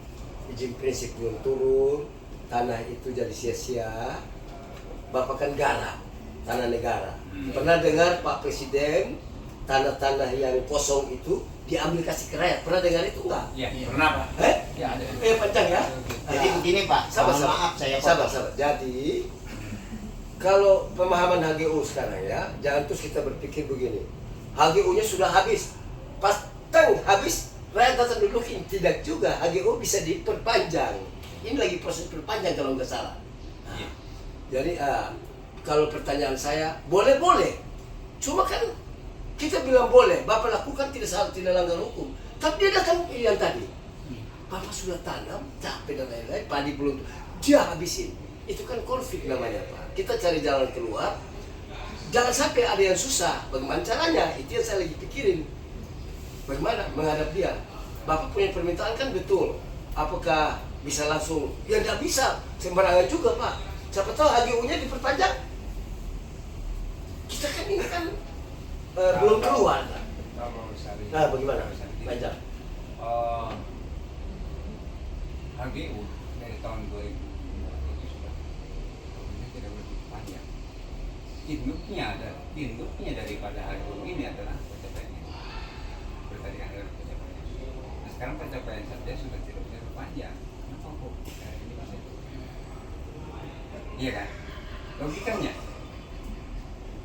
[SPEAKER 1] izin prinsip belum turun, tanah itu jadi sia-sia, Bapak kan garap tanah negara. Pernah dengar Pak Presiden tanah-tanah yang kosong itu diambil kasih ke rakyat? Pernah dengar itu enggak?
[SPEAKER 3] Iya.
[SPEAKER 5] Pernah Pak?
[SPEAKER 3] Ya ada.
[SPEAKER 1] Panjang ya?
[SPEAKER 2] Jadi begini Pak,
[SPEAKER 1] Sabar.
[SPEAKER 2] maaf saya
[SPEAKER 1] sabar.
[SPEAKER 2] potong.
[SPEAKER 1] Jadi kalau pemahaman HGU sekarang ya, jangan terus kita berpikir begini. HGU-nya sudah habis, pas habis, rakyat datang dudukin. Tidak juga, HGU bisa diperpanjang. Ini lagi proses perpanjang kalau nggak salah. Nah, jadi kalau pertanyaan saya, boleh. Cuma kan kita bilang boleh, Bapak lakukan tidak salah, tidak langgar hukum. Tapi dia datang yang tadi. Bapak sudah tanam, capek dan lain-lain, padi belum, dia habisin. Itu kan konflik namanya Pak. Kita cari jalan keluar. Jangan sampai ada yang susah. Bagaimana caranya? Itu yang saya lagi pikirin. Bagaimana menghadap dia? Bapak punya permintaan kan betul. Apakah bisa langsung? Ya nggak bisa. Sembarangan juga Pak. Siapa tahu HGU-nya diperpanjang. Kita kan ini kan belum keluar.
[SPEAKER 3] Kalau misalnya.
[SPEAKER 1] Nah bagaimana? Panjang.
[SPEAKER 3] HGU dari tahun 2000 itu sudah ini tidak boleh diperpanjang. induknya daripada agung ini adalah pencapaian. Pertandingan adalah pencapaian. Nah, sekarang pencapaian saja sudah tidak bisa terpanjang. Kenapa kok kita ini masih itu? Iya kan? Logikanya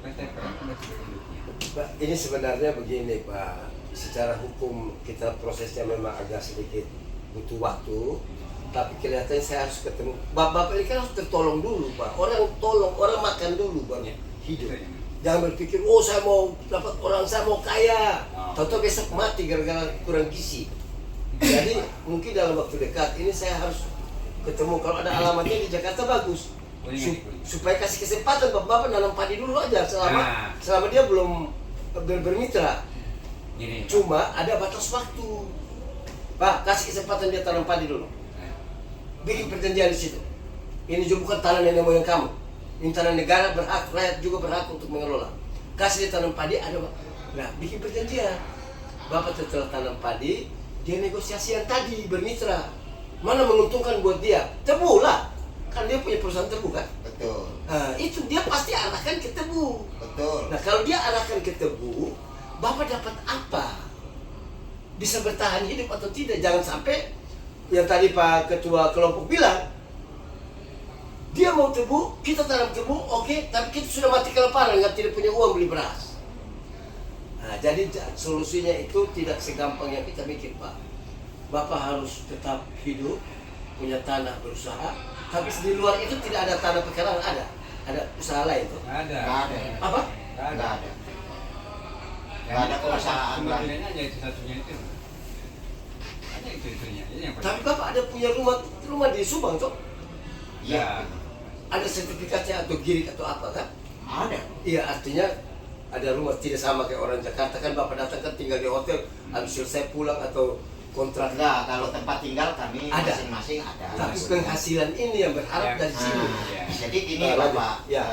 [SPEAKER 3] pencapaian sudah tidak induknya.
[SPEAKER 1] Pak, ini sebenarnya begini Pak, secara hukum kita prosesnya memang agak sedikit butuh waktu, tapi kelihatannya saya harus ketemu. Bapak ini kan harus tertolong dulu Pak, orang makan dulu baru hidup. Jangan berpikir, oh saya mau dapat orang, saya mau kaya, tahu-tahu besok mati gara-gara kurang gizi. Jadi mungkin dalam waktu dekat ini saya harus ketemu, kalau ada alamatnya di Jakarta bagus. Supaya kasih kesempatan bapak nanam padi dulu aja selama dia belum bermitra.
[SPEAKER 3] Gini,
[SPEAKER 1] Cuma ada batas waktu. Pak, kasih kesempatan dia tanam padi dulu. Bikin perjanjian di situ. Ini juga bukan tanah nenek moyang kamu. Ini tanah negara, berhak, rakyat juga berhak untuk mengelola. Kasih dia tanam padi, ada. Nah, bikin perjanjian. Bapak setelah tanam padi, dia negosiasi yang tadi, bermitra. Mana menguntungkan buat dia? Tebu lah. Kan dia punya perusahaan tebu kan?
[SPEAKER 2] Betul.
[SPEAKER 1] Nah, itu dia pasti arahkan ke tebu.
[SPEAKER 2] Betul.
[SPEAKER 1] Nah, kalau dia arahkan ke tebu, Bapak dapat apa? Bisa bertahan hidup atau tidak? Jangan sampai yang tadi Pak Ketua Kelompok bilang, dia mau tebu, kita tanam tebu, oke, tapi kita sudah mati kelaparan, nggak tidak punya uang beli beras. Nah, jadi solusinya itu tidak segampang yang kita mikir Pak. Bapak harus tetap hidup, punya tanah, berusaha, tapi di luar itu tidak ada tanah pekarangan, ada usaha lain tuh.
[SPEAKER 3] nggak ada.
[SPEAKER 2] Nggak ada.
[SPEAKER 1] Apa?
[SPEAKER 3] Nggak
[SPEAKER 2] Nggak
[SPEAKER 3] ada.
[SPEAKER 2] ada. Nggak ada perusahaan
[SPEAKER 3] Cuma
[SPEAKER 2] lain.
[SPEAKER 3] pilihannya aja itu satunya itu. Hanya itu-itunya. Ini yang
[SPEAKER 1] Tapi Bapak ada punya rumah di Subang tuh?
[SPEAKER 3] Ya.
[SPEAKER 1] Ada sertifikatnya atau girik atau apa kan?
[SPEAKER 2] Ada.
[SPEAKER 1] Iya, artinya ada rumah, tidak sama kayak orang Jakarta kan. Bapak datang kan tinggal di hotel, habis selesai pulang atau kontrak.
[SPEAKER 2] Enggak, kalau tempat tinggal kami
[SPEAKER 1] Ada.
[SPEAKER 2] masing-masing ada.
[SPEAKER 1] Tapi penghasilan ini yang berharap
[SPEAKER 3] Ya.
[SPEAKER 1] dari sini.
[SPEAKER 3] Ya.
[SPEAKER 2] Jadi gini
[SPEAKER 1] Nah, lanjut.
[SPEAKER 2] Bapak,
[SPEAKER 1] Ya.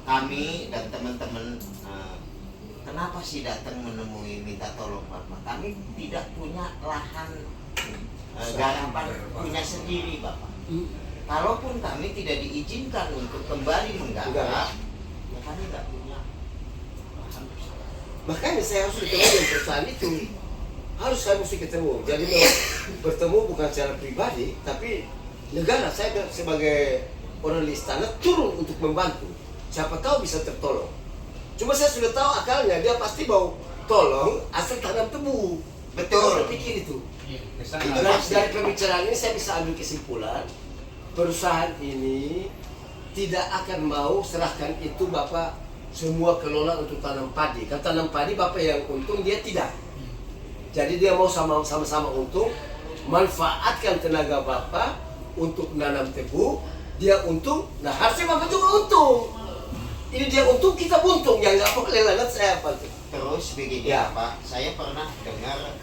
[SPEAKER 2] kami dan teman-teman kenapa sih datang menemui minta tolong Bapak? Kami tidak punya lahan garapan punya sendiri Bapak. Kalaupun kami tidak diizinkan untuk kembali menggarap, ya kami nggak punya lahan besar.
[SPEAKER 1] Makanya saya harus ketemu dengan perusahaan itu. Harus saya mesti ketemu. Jadi mau bertemu bukan secara pribadi, tapi negara, saya sebagai orang di istana turun untuk membantu. Siapa tahu bisa tertolong. Cuma saya sudah tahu akalnya, dia pasti mau tolong asal tanam tebu.
[SPEAKER 2] Betul.
[SPEAKER 1] Saya pikir itu.
[SPEAKER 3] Kesana.
[SPEAKER 2] Itu
[SPEAKER 1] Dari pembicaraan ini saya bisa ambil kesimpulan, perusahaan ini tidak akan mau serahkan itu Bapak semua kelola untuk tanam padi. Kalau tanam padi Bapak yang untung, dia tidak. Jadi dia mau sama-sama untung, manfaatkan tenaga Bapak untuk menanam tebu, dia untung, nah harusnya Bapak juga untung. Ini dia untung, kita buntung, yang nggak boleh lanat saya apa tuh.
[SPEAKER 2] Terus begini
[SPEAKER 1] Ya.
[SPEAKER 2] Pak, saya pernah dengar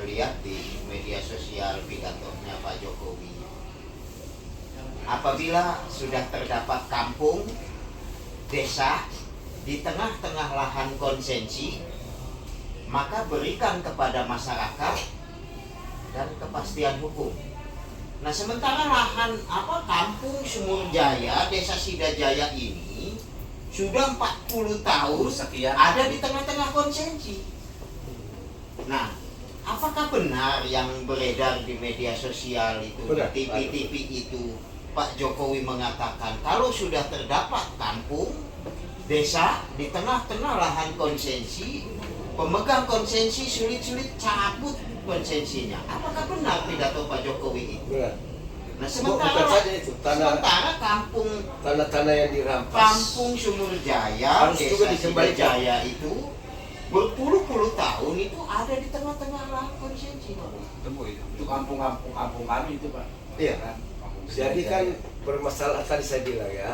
[SPEAKER 2] lihat di media sosial pidatonya Pak Jokowi. Apabila sudah terdapat kampung, desa di tengah-tengah lahan konsensi, maka berikan kepada masyarakat dan kepastian hukum. Nah, sementara lahan kampung Sumur Jaya, Desa Sidajaya ini sudah 40 tahun
[SPEAKER 5] Sekian.
[SPEAKER 2] ada di tengah-tengah konsensi. Nah, apakah benar yang beredar di media sosial itu,
[SPEAKER 1] Benar.
[SPEAKER 2] di TV-TV itu, Pak Jokowi mengatakan kalau sudah terdapat kampung, desa di tengah-tengah lahan konsensi, pemegang konsensi sulit-sulit cabut konsensinya. Apakah benar pidato Pak Jokowi itu?
[SPEAKER 1] Benar.
[SPEAKER 2] Nah,
[SPEAKER 1] Bukan saja itu,
[SPEAKER 2] sementara kampung
[SPEAKER 1] tanah-tanah yang dirampas.
[SPEAKER 2] Kampung Sumur Jaya,
[SPEAKER 1] Harus juga
[SPEAKER 2] Desa
[SPEAKER 1] dikembalikan.
[SPEAKER 2] Sidajaya itu berpuluh-puluh tahun itu ada di tengah-tengah lahan konsensi.
[SPEAKER 3] Tebu itu.
[SPEAKER 5] Itu kampung-kampung kami itu Pak.
[SPEAKER 1] Iya.
[SPEAKER 5] Kan? Kampung
[SPEAKER 1] Jadi kan
[SPEAKER 5] Sidajaya.
[SPEAKER 1] permasalahan tadi saya bilang ya,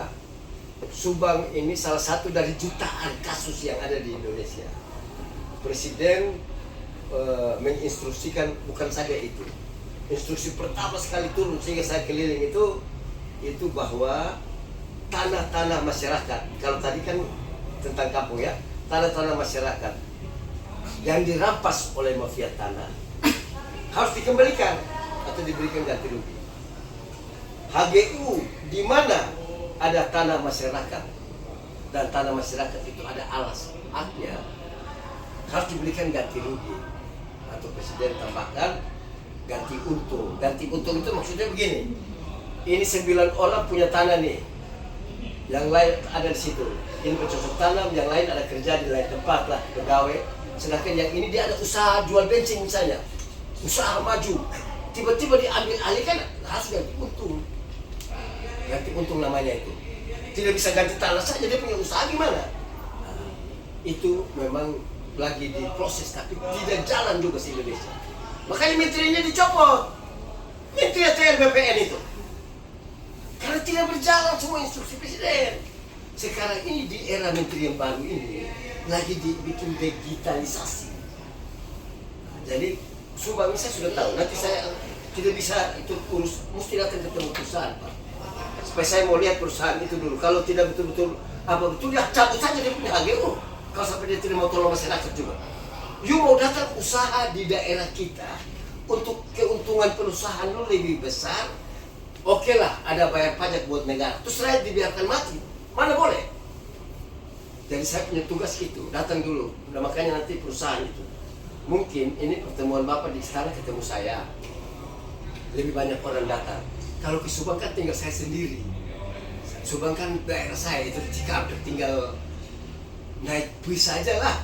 [SPEAKER 1] Subang ini salah satu dari jutaan kasus yang ada di Indonesia. Presiden menginstruksikan bukan saja itu. Instruksi pertama sekali turun sehingga saya keliling itu bahwa tanah-tanah masyarakat, kalau tadi kan tentang kampung ya, tanah-tanah masyarakat yang dirampas oleh mafia tanah harus dikembalikan atau diberikan ganti rugi. HGU di mana ada tanah masyarakat dan tanah masyarakat itu ada alas haknya, harus diberikan ganti rugi atau presiden tambahkan ganti untung. Ganti untung itu maksudnya begini, ini 9 orang punya tanah nih, yang lain ada di situ, ini bercocok tanam, yang lain ada kerja di lain tempat lah, pegawai. Sedangkan yang ini dia ada usaha jual bensin misalnya, usaha maju, tiba-tiba diambil alih, kan harus ganti untung. Ganti untung namanya itu. Tidak bisa ganti tanah saja, dia punya usaha gimana? Nah, itu memang lagi diproses, tapi tidak jalan juga di Indonesia. Makanya menterinya dicopot, Menteri ATR BPN itu. Karena tidak berjalan semua instruksi presiden. Sekarang ini di era menteri yang baru ini lagi dibikin digitalisasi. Nah, jadi Subang saya sudah tahu. Nanti saya tidak bisa itu urus, mesti datang ketemu perusahaan, Pak. Supaya saya mau lihat perusahaan itu dulu. Kalau tidak betul-betul apa betul, ya cabut saja dia punya HGU. Kalau sampai dia tidak mau tolong masyarakat juga. You mau datang usaha di daerah kita untuk keuntungan perusahaan lu lebih besar. Oke lah, ada bayar pajak buat negara. Terus rakyat dibiarkan mati. Mana boleh? Jadi saya punya tugas itu, datang dulu. Nah, makanya nanti perusahaan itu. Mungkin ini pertemuan Bapak di istana ketemu saya. Lebih banyak orang datang. Kalau ke Subang kan tinggal saya sendiri. Subang kan daerah saya itu di Cikampek, tinggal naik bis aja lah.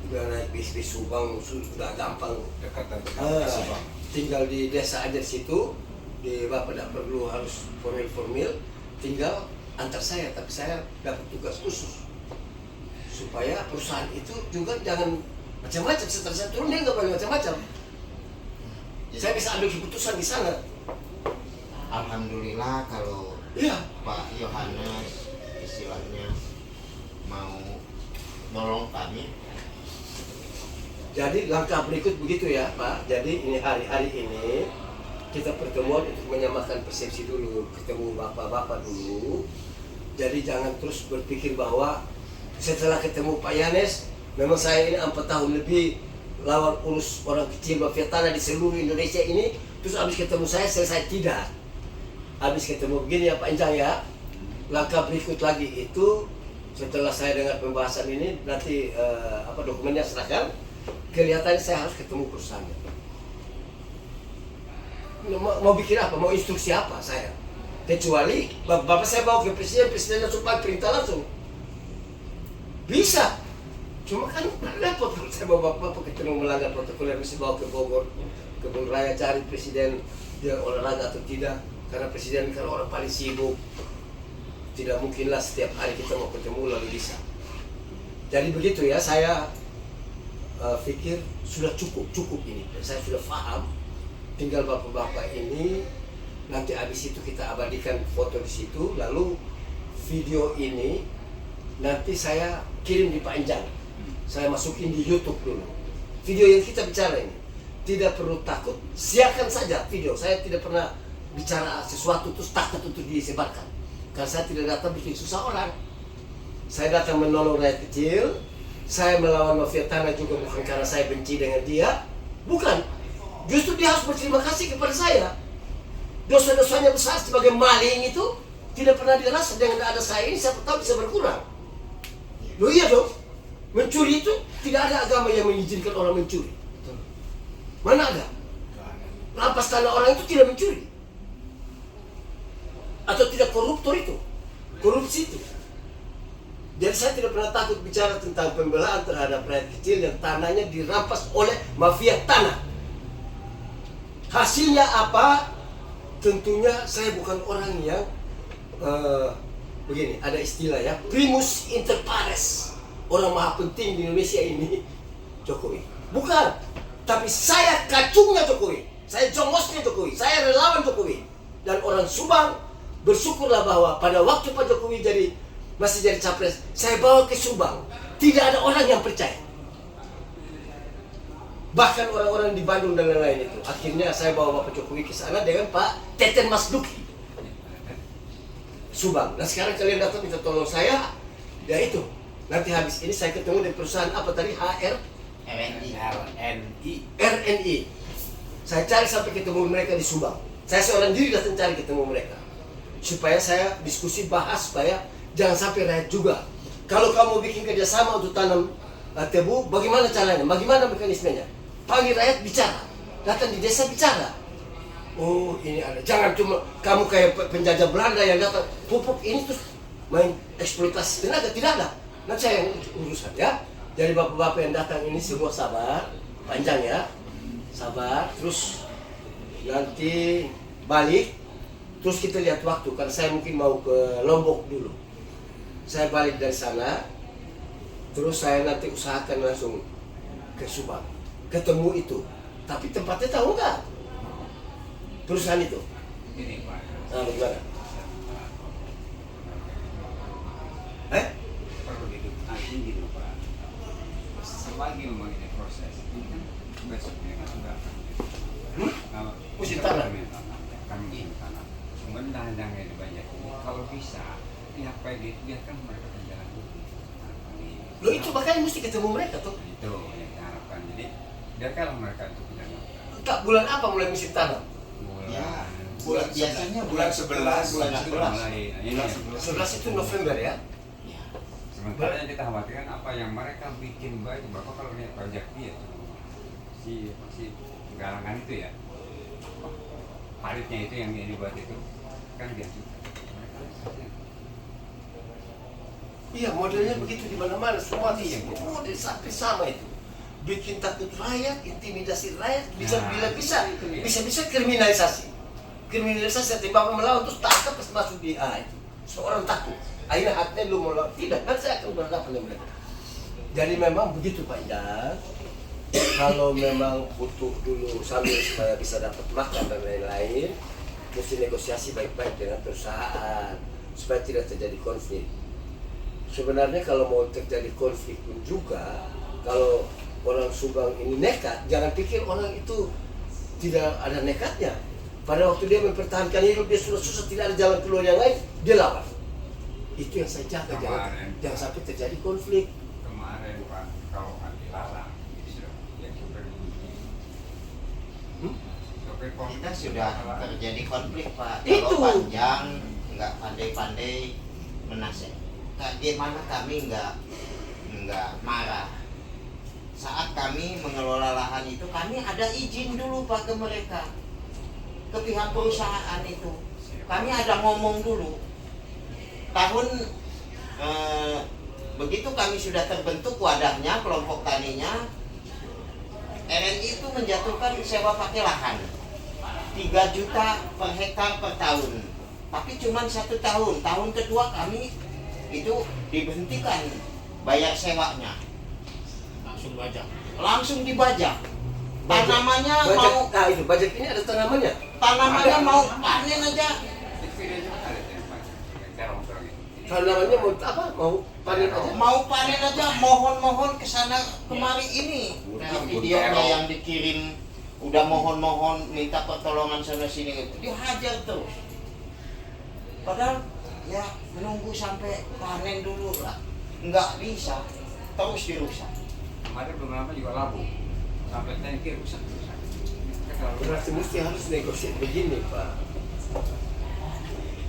[SPEAKER 1] Udah naik bis Subang sudah gampang.
[SPEAKER 5] Dekat dan
[SPEAKER 1] Subang. Tinggal di desa aja di situ. Di Bapak tidak perlu harus formil, tinggal antar saya, tapi saya dapat tugas khusus supaya perusahaan itu juga jangan macam-macam. Setelah saya turun dia nggak boleh macam-macam. Saya bisa ambil keputusan di sana.
[SPEAKER 2] Alhamdulillah kalau
[SPEAKER 1] Iya.
[SPEAKER 2] Pak Yohanes istilahnya mau nolong kami.
[SPEAKER 1] Jadi langkah berikut begitu ya Pak. Jadi ini hari-hari ini kita pertemuan untuk menyamakan persepsi dulu, ketemu bapak-bapak dulu. Jadi jangan terus berpikir bahwa setelah ketemu Pak Yohanes, memang saya ini 4 tahun lebih lawan urus orang kecil mafia tanah di seluruh Indonesia ini, terus habis ketemu saya selesai. Tidak. Habis ketemu begini ya Pak Enjang ya. Langkah berikut lagi itu setelah saya dengar pembahasan ini, nanti dokumennya serahkan. Kelihatannya saya harus ketemu perusahaannya. Mau bikin apa? Mau instruksi apa saya? Kecuali Bapak saya bawa ke presiden langsung perintah langsung. Bisa. Cuma kan repot kalau saya bawa Bapak ketemu melanggar protokol, yang mesti bawa ke Bogor, Kebun Raya, cari presiden dia olahraga atau tidak. Karena presiden kan orang paling sibuk. Tidak mungkinlah setiap hari kita mau ketemu lalu bisa. Jadi begitu ya, saya pikir sudah cukup ini. Dan saya sudah paham. Tinggal bapak-bapak ini nanti habis itu kita abadikan foto di situ, lalu video ini nanti saya kirim di Pak Enjang. Saya masukin di YouTube dulu. Video yang kita bicara ini tidak perlu takut, siarkan saja video. Saya tidak pernah bicara sesuatu terus takut untuk disebarkan. Karena saya tidak datang bikin susah orang. Saya datang menolong rakyat kecil. Saya melawan mafia tanah juga bukan karena saya benci dengan dia, bukan. Justru dia harus berterima kasih kepada saya. Dosa-dosanya besar sebagai maling itu tidak pernah dirasa. Dengan ada saya ini siapa tahu bisa berkurang. Loh iya dong. Mencuri itu tidak ada agama yang mengizinkan orang mencuri. Mana ada? Rampas tanah orang itu tidak mencuri. Atau tidak koruptor itu. Korupsi itu. Jadi saya tidak pernah takut bicara tentang pembelaan terhadap rakyat kecil yang tanahnya dirampas oleh mafia tanah. Hasilnya apa? Tentunya saya bukan orang yang begini, ada istilah ya, primus inter pares, orang maha penting di Indonesia ini Jokowi. Bukan, tapi saya kacungnya Jokowi, saya jongosnya Jokowi, saya relawan Jokowi. Dan orang Subang bersyukurlah bahwa pada waktu Pak Jokowi masih jadi capres, saya bawa ke Subang, tidak ada orang yang percaya. Bahkan orang-orang di Bandung dan lain-lain itu. Akhirnya saya bawa Bapak Jokowi ke sana dengan Pak Teten Mas Duki Subang. Nah sekarang kalian datang minta tolong saya, ya itu. Nanti habis ini saya ketemu di perusahaan apa tadi? RNI. Saya cari sampai ketemu mereka di Subang. Saya seorang diri datang cari ketemu mereka. Supaya saya diskusi bahas supaya jangan sampai rakyat juga. Kalau kamu bikin kerjasama untuk tanam tebu, bagaimana caranya? Bagaimana mekanismenya? Panggil rakyat bicara, datang di desa bicara. Oh ini ada, jangan cuma kamu kayak penjajah Belanda yang datang pupuk ini terus main eksploitasi tenaga, tidak ada. Nanti saya yang urusan ya. Jadi bapak-bapak yang datang ini semua sabar, panjang ya, sabar. Terus nanti balik, terus kita lihat waktu karena saya mungkin mau ke Lombok dulu. Saya balik dari sana, terus saya nanti usahakan langsung ke Subang, ketemu itu. Tapi tempatnya tahu nggak? Perusahaan itu.
[SPEAKER 3] Ini Pak.
[SPEAKER 1] Nah, bagaimana?
[SPEAKER 3] Perlu diedukasi gitu Pak. Selagi memang ini proses, ini kan besoknya kan sudah akan.
[SPEAKER 1] Musim tanam.
[SPEAKER 3] Kami musim tanam. Kemudian ladang yang banyak ini, kalau bisa pihak PG biarkan mereka berjalan dulu.
[SPEAKER 1] Loh itu makanya mesti ketemu mereka tuh.
[SPEAKER 3] Itu yang kita harapkan. Jadi biarkanlah mereka untuk berjalan.
[SPEAKER 1] Tak bulan apa mulai musim tanam?
[SPEAKER 2] Ya,
[SPEAKER 5] Bulan
[SPEAKER 2] biasanya
[SPEAKER 5] bulan 11.
[SPEAKER 2] bulan
[SPEAKER 3] Itu
[SPEAKER 2] 11.
[SPEAKER 3] udah mulai. Nah, ini yang
[SPEAKER 1] 11 itu November ya?
[SPEAKER 2] Ya.
[SPEAKER 3] sementara yang kita khawatirkan apa yang mereka bikin baik. Bapak kalau lihat pajak dia si galangan itu ya, paritnya itu yang dibuat itu kan dia juga.
[SPEAKER 1] Iya modelnya begitu di mana-mana semua model sampai sama itu. Bikin takut rakyat, intimidasi rakyat, bisa kriminalisasi. Kriminalisasi nanti bapak melawan terus tangkap terus masuk di itu. Seorang takut. Akhirnya haknya lu melawan. Tidak, kan saya akan berhadapan dengan mereka. Jadi memang begitu Pak Idan. Kalau memang butuh dulu sambil supaya bisa dapat makan dan lain-lain, mesti negosiasi baik-baik dengan perusahaan supaya tidak terjadi konflik. Sebenarnya kalau mau terjadi konflik pun juga, kalau orang Subang ini nekat, jangan pikir orang itu tidak ada nekatnya. Pada waktu dia mempertahankan hidup, dia sudah susah, tidak ada jalan keluar yang lain, dia lawan. Itu yang saya jaga, jangan sampai terjadi konflik.
[SPEAKER 3] Kemarin Pak, kalau kan dilarang, yang super
[SPEAKER 2] Kita sudah terjadi konflik Pak.
[SPEAKER 1] Itu.
[SPEAKER 2] Kalau panjang nggak pandai-pandai menasihat. Di mana kami nggak marah. Saat kami mengelola lahan itu, kami ada izin dulu Pak ke mereka, ke pihak perusahaan itu. Kami ada ngomong dulu. Tahun begitu kami sudah terbentuk wadahnya, kelompok taninya, RNI itu menjatuhkan sewa pakai lahan 3 juta per hektar per tahun. Tapi cuma 1 tahun. Tahun kedua kami itu diberhentikan bayar sewanya. Langsung dibajak. Tanamannya mau
[SPEAKER 1] itu bajak ini ada tanamannya.
[SPEAKER 2] mau panen aja.
[SPEAKER 1] Tanamannya mau apa? Mau panen aja.
[SPEAKER 2] Mau panen aja, mohon kesana kemari ini. Videonya yang dikirim udah mohon minta pertolongan sana sini, dihajar terus. Padahal ya menunggu sampai panen dulu lah, nggak bisa, terus dirusak.
[SPEAKER 3] Kemarin belum lama juga labu, sampai tangki rusak.
[SPEAKER 1] Berarti mesti harus negosiasi begini Pak.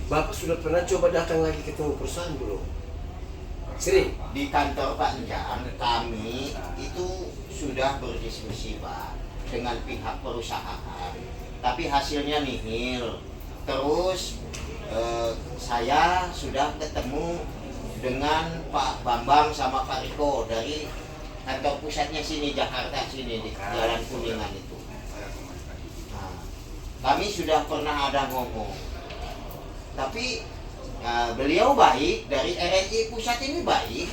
[SPEAKER 1] Bapak sudah pernah coba datang lagi ketemu perusahaan belum? Sering?
[SPEAKER 2] Di kantor Pak Jan, kami itu sudah berdiskusi Pak dengan pihak perusahaan, tapi hasilnya nihil. Terus saya sudah ketemu dengan Pak Bambang sama Pak Riko dari kantor pusatnya sini, Jakarta sini, di Jalan Kuningan itu. Nah, kami sudah pernah ada ngomong, tapi beliau baik, dari RNI pusat ini baik,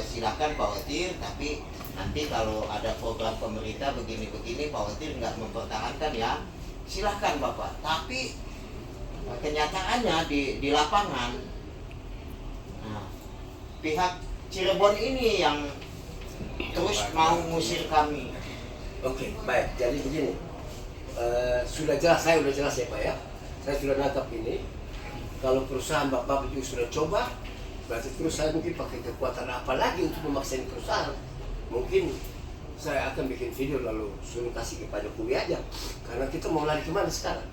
[SPEAKER 2] silakan Pak Watir, tapi nanti kalau ada program pemerintah begini-begini Pak Watir nggak mempertahankan ya, silahkan Bapak. Tapi kenyataannya di lapangan, nah, pihak Cirebon ini yang terus mau ngusir kami.
[SPEAKER 1] Oke, baik. Jadi begini, sudah jelas, saya sudah jelas ya Pak ya. Saya sudah nangkap ini. Kalau perusahaan Bapak juga sudah coba, berarti terus saya mungkin pakai kekuatan apa lagi untuk memaksa perusahaan. Mungkin saya akan bikin video lalu suruh kasih ke Pak Jokowi aja. Karena kita mau lari kemana sekarang?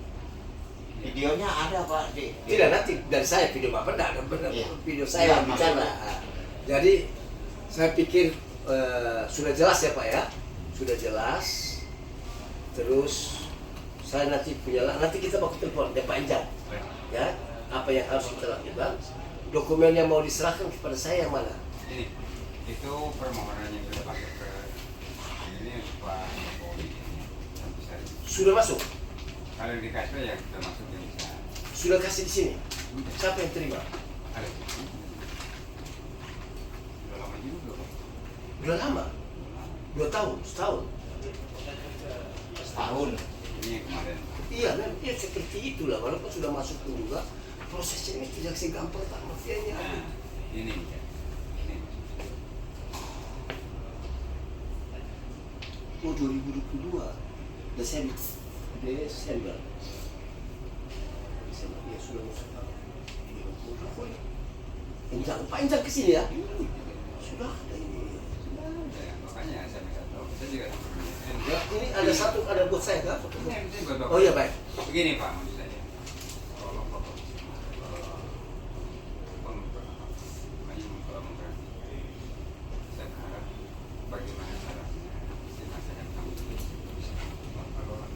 [SPEAKER 2] Videonya ada Pak.
[SPEAKER 1] Tidak, nanti dari saya video Bapak tidak ada benar.
[SPEAKER 2] Iya.
[SPEAKER 1] Video saya
[SPEAKER 2] Iya,
[SPEAKER 1] yang bicara.
[SPEAKER 2] maksudnya.
[SPEAKER 1] Jadi saya pikir sudah jelas ya Pak ya, sudah jelas. Terus saya nanti nanti kita bakal telepon dia panjang, ya apa yang harus kita lakukan. Dokumen yang mau diserahkan kepada saya yang mana?
[SPEAKER 3] Ini itu permohonan yang sudah pakai ke ini Pak Jokowi.
[SPEAKER 1] Sudah masuk?
[SPEAKER 3] Kalau di KSP ya sudah masuk ya bisa.
[SPEAKER 1] Sudah kasih di sini? Siapa yang terima?
[SPEAKER 3] Ada. Sudah lama juga Pak.
[SPEAKER 1] Udah lama? 2 tahun, setahun.
[SPEAKER 2] Setahun.
[SPEAKER 3] Ini yang kemarin.
[SPEAKER 1] Iya, memang ya seperti itulah. Walaupun sudah masuk pun juga prosesnya ini tidak segampang tak mafianya.
[SPEAKER 3] Nah, ini ya. Ini.
[SPEAKER 1] Oh 2022 Desember. Desember ya sudah masuk. Panjang ke sini ya. Sudah ada ini.
[SPEAKER 3] Ya, makanya saya minta tahu. Saya juga
[SPEAKER 1] Ya, ini ada buat saya kan?
[SPEAKER 3] ini buat Bapak.
[SPEAKER 1] Oh iya baik.
[SPEAKER 3] Begini Pak, maksud saya. Tolong Bapak saya harap bagaimana caranya masyarakat kami bisa mengelola.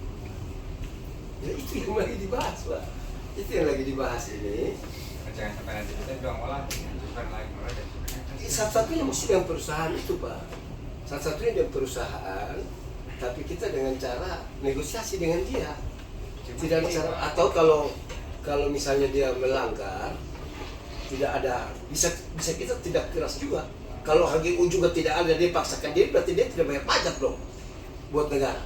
[SPEAKER 1] Ya itu yang lagi dibahas Pak. Itu yang lagi dibahas ini.
[SPEAKER 3] Jangan sampai nanti kita bilang olah, bukan lagi mulai dari
[SPEAKER 1] Satu-satunya mesti dengan perusahaan itu Pak. Satu-satunya dengan perusahaan, tapi kita dengan cara negosiasi dengan dia. Tidak bicara atau kalau misalnya dia melanggar, tidak ada bisa kita tidak keras juga. Kalau HGU juga tidak ada, dia paksakan diri, berarti dia tidak bayar pajak dong buat negara.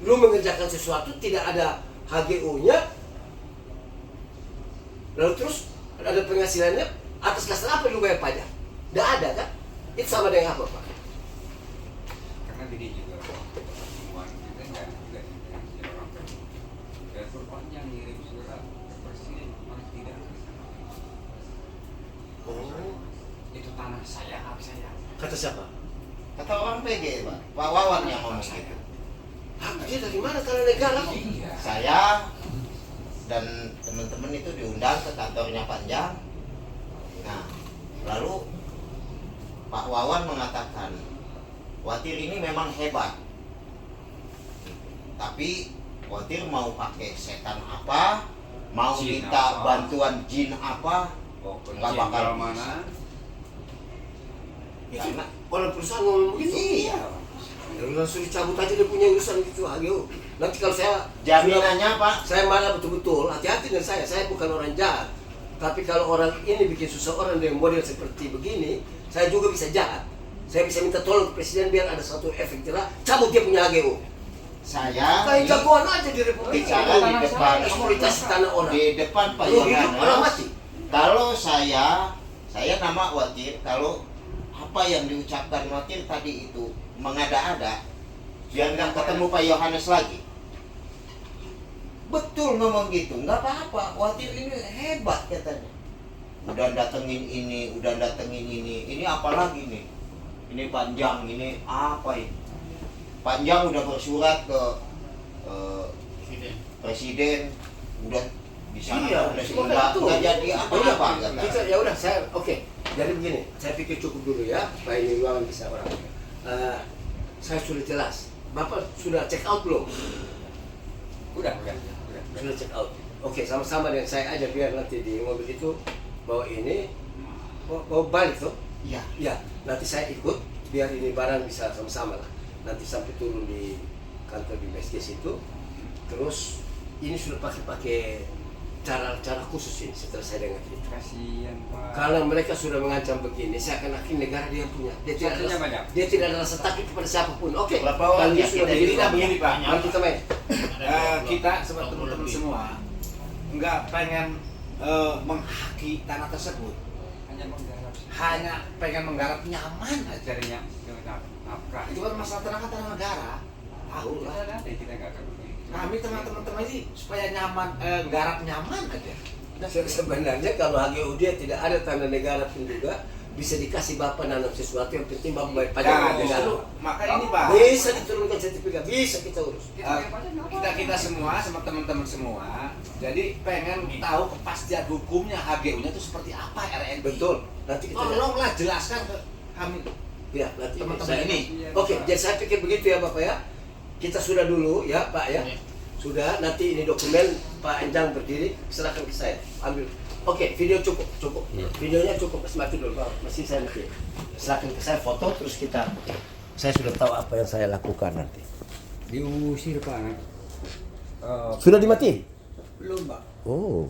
[SPEAKER 1] Lu mengerjakan sesuatu tidak ada HGU-nya, lalu terus ada penghasilannya, atas dasar apa lu bayar pajak? Tidak ada kan? Itu sama dengan apa Pak?
[SPEAKER 3] karena gini juga semua kita nggak intervensi orang kan dan perpanjang ngirim surat ke presiden malah tidak ke sana.
[SPEAKER 1] Oh,
[SPEAKER 3] Itu tanah saya, hak saya.
[SPEAKER 1] kata siapa?
[SPEAKER 2] Kata orang PG, Pak. Pak Wawan yang ngomong gitu.
[SPEAKER 1] Hak dia dari mana kalau negara?
[SPEAKER 3] Iya.
[SPEAKER 2] Saya dan teman-teman itu diundang ke kantornya Panjang. Nah, lalu Pak Wawan mengatakan, Watir ini memang hebat. Tapi Watir mau pakai setan apa, mau
[SPEAKER 3] Jin
[SPEAKER 2] minta
[SPEAKER 3] apa?
[SPEAKER 2] bantuan jin apa,
[SPEAKER 3] Oh,
[SPEAKER 2] nggak bakal
[SPEAKER 3] jenderal
[SPEAKER 2] bisa.
[SPEAKER 3] mana?
[SPEAKER 1] Itu
[SPEAKER 2] Karena
[SPEAKER 1] orang perusahaan ngomong begitu.
[SPEAKER 2] iya,
[SPEAKER 1] Ya langsung dicabut aja dia punya urusan gitu HGU. Nanti kalau saya
[SPEAKER 2] jaminannya Pak.
[SPEAKER 1] saya marah betul-betul, hati-hati dengan saya bukan orang jahat. Tapi kalau orang ini bikin susah orang dengan model seperti begini, saya juga bisa jahat. Saya bisa minta tolong ke presiden biar ada satu efek jerah, cabut dia punya HGU.
[SPEAKER 2] Saya
[SPEAKER 1] Kayak
[SPEAKER 2] ini
[SPEAKER 1] jagoan aja di Republik
[SPEAKER 2] bicara di depan
[SPEAKER 1] eksploitasi tanah orang.
[SPEAKER 2] di depan Pak
[SPEAKER 1] Lu hidup orang
[SPEAKER 2] Yohanes.
[SPEAKER 1] mati.
[SPEAKER 2] Kalau saya nama Watir, kalau apa yang diucapkan Watir tadi itu mengada-ada, biar nggak ketemu Pak Yohanes lagi. Betul ngomong gitu, nggak apa-apa. Watir ini hebat katanya. Udah datengin ini apalagi nih? Ini Panjang, ini apa ini? Panjang udah bersurat ke presiden, udah di sana
[SPEAKER 1] Iya,
[SPEAKER 2] udah
[SPEAKER 1] semoga itu.
[SPEAKER 2] nggak jadi apa-apa kata.
[SPEAKER 1] Kita ya udah saya oke. Jadi begini, saya pikir cukup dulu ya, supaya ini ruangan bisa orang. Saya sudah jelas. Bapak sudah check out belum?
[SPEAKER 3] Udah.
[SPEAKER 1] Sudah check out. Oke, sama-sama dengan saya aja biar nanti di mobil itu bawa ini mau balik tuh.
[SPEAKER 2] Iya.
[SPEAKER 1] Ya, nanti saya ikut biar ini barang bisa sama-sama lah. Nanti sampai turun di kantor di BSG situ. Terus ini sudah pakai cara khusus ini setelah saya dengar itu.
[SPEAKER 3] Kasihan Pak.
[SPEAKER 1] Kalau mereka sudah mengancam begini, saya akan yakin negara dia yang punya.
[SPEAKER 3] Satunya banyak.
[SPEAKER 1] Dia tidak ada rasa takut kepada siapapun. Oke.
[SPEAKER 2] Berapa
[SPEAKER 1] Kalau
[SPEAKER 2] orang
[SPEAKER 1] dia
[SPEAKER 2] yang
[SPEAKER 1] sudah
[SPEAKER 2] kita
[SPEAKER 1] begini,
[SPEAKER 2] tidak
[SPEAKER 5] begini, Pak.
[SPEAKER 1] mari kita main.
[SPEAKER 5] Kita sebagai teman-teman semua nggak pengen menghaki tanah tersebut,
[SPEAKER 3] Hanya menggarap.
[SPEAKER 5] hanya pengen menggarap nyaman aja.
[SPEAKER 3] Carinya nafkah.
[SPEAKER 5] Itu kan masalah tanah negara. Tahu lah.
[SPEAKER 3] Kita nggak akan begini.
[SPEAKER 5] Kami teman-teman ini supaya nyaman, garap nyaman aja.
[SPEAKER 1] Sebenarnya kalau HGU dia tidak ada tanah negara pun juga bisa dikasih bapak nanam sesuatu yang penting bapak bayar pajak
[SPEAKER 5] Nah,
[SPEAKER 1] negara.
[SPEAKER 5] justru maka ini Pak.
[SPEAKER 1] Bisa diturunkan sertifikat bisa kita urus.
[SPEAKER 5] Kita semua sama teman-teman semua jadi pengen tahu kepastian hukumnya HGU-nya itu seperti apa RNI.
[SPEAKER 1] Betul. Nanti kita
[SPEAKER 5] Tolonglah jelaskan ke kami.
[SPEAKER 1] ya nanti
[SPEAKER 5] Teman-teman
[SPEAKER 1] saya
[SPEAKER 5] ini.
[SPEAKER 1] Oke, jadi saya pikir begitu ya Bapak ya. Kita sudah dulu ya Pak ya. Sudah, nanti ini dokumen Pak Enjang berdiri, serahkan ke saya. Ambil. Oke, video cukup. Videonya cukup, mati dulu. Masih saya nanti. Serahkan ke saya foto terus saya sudah tahu apa yang saya lakukan nanti.
[SPEAKER 3] Diusir Pak.
[SPEAKER 1] Sudah dimatiin?
[SPEAKER 4] Belum, Pak.
[SPEAKER 1] Oh.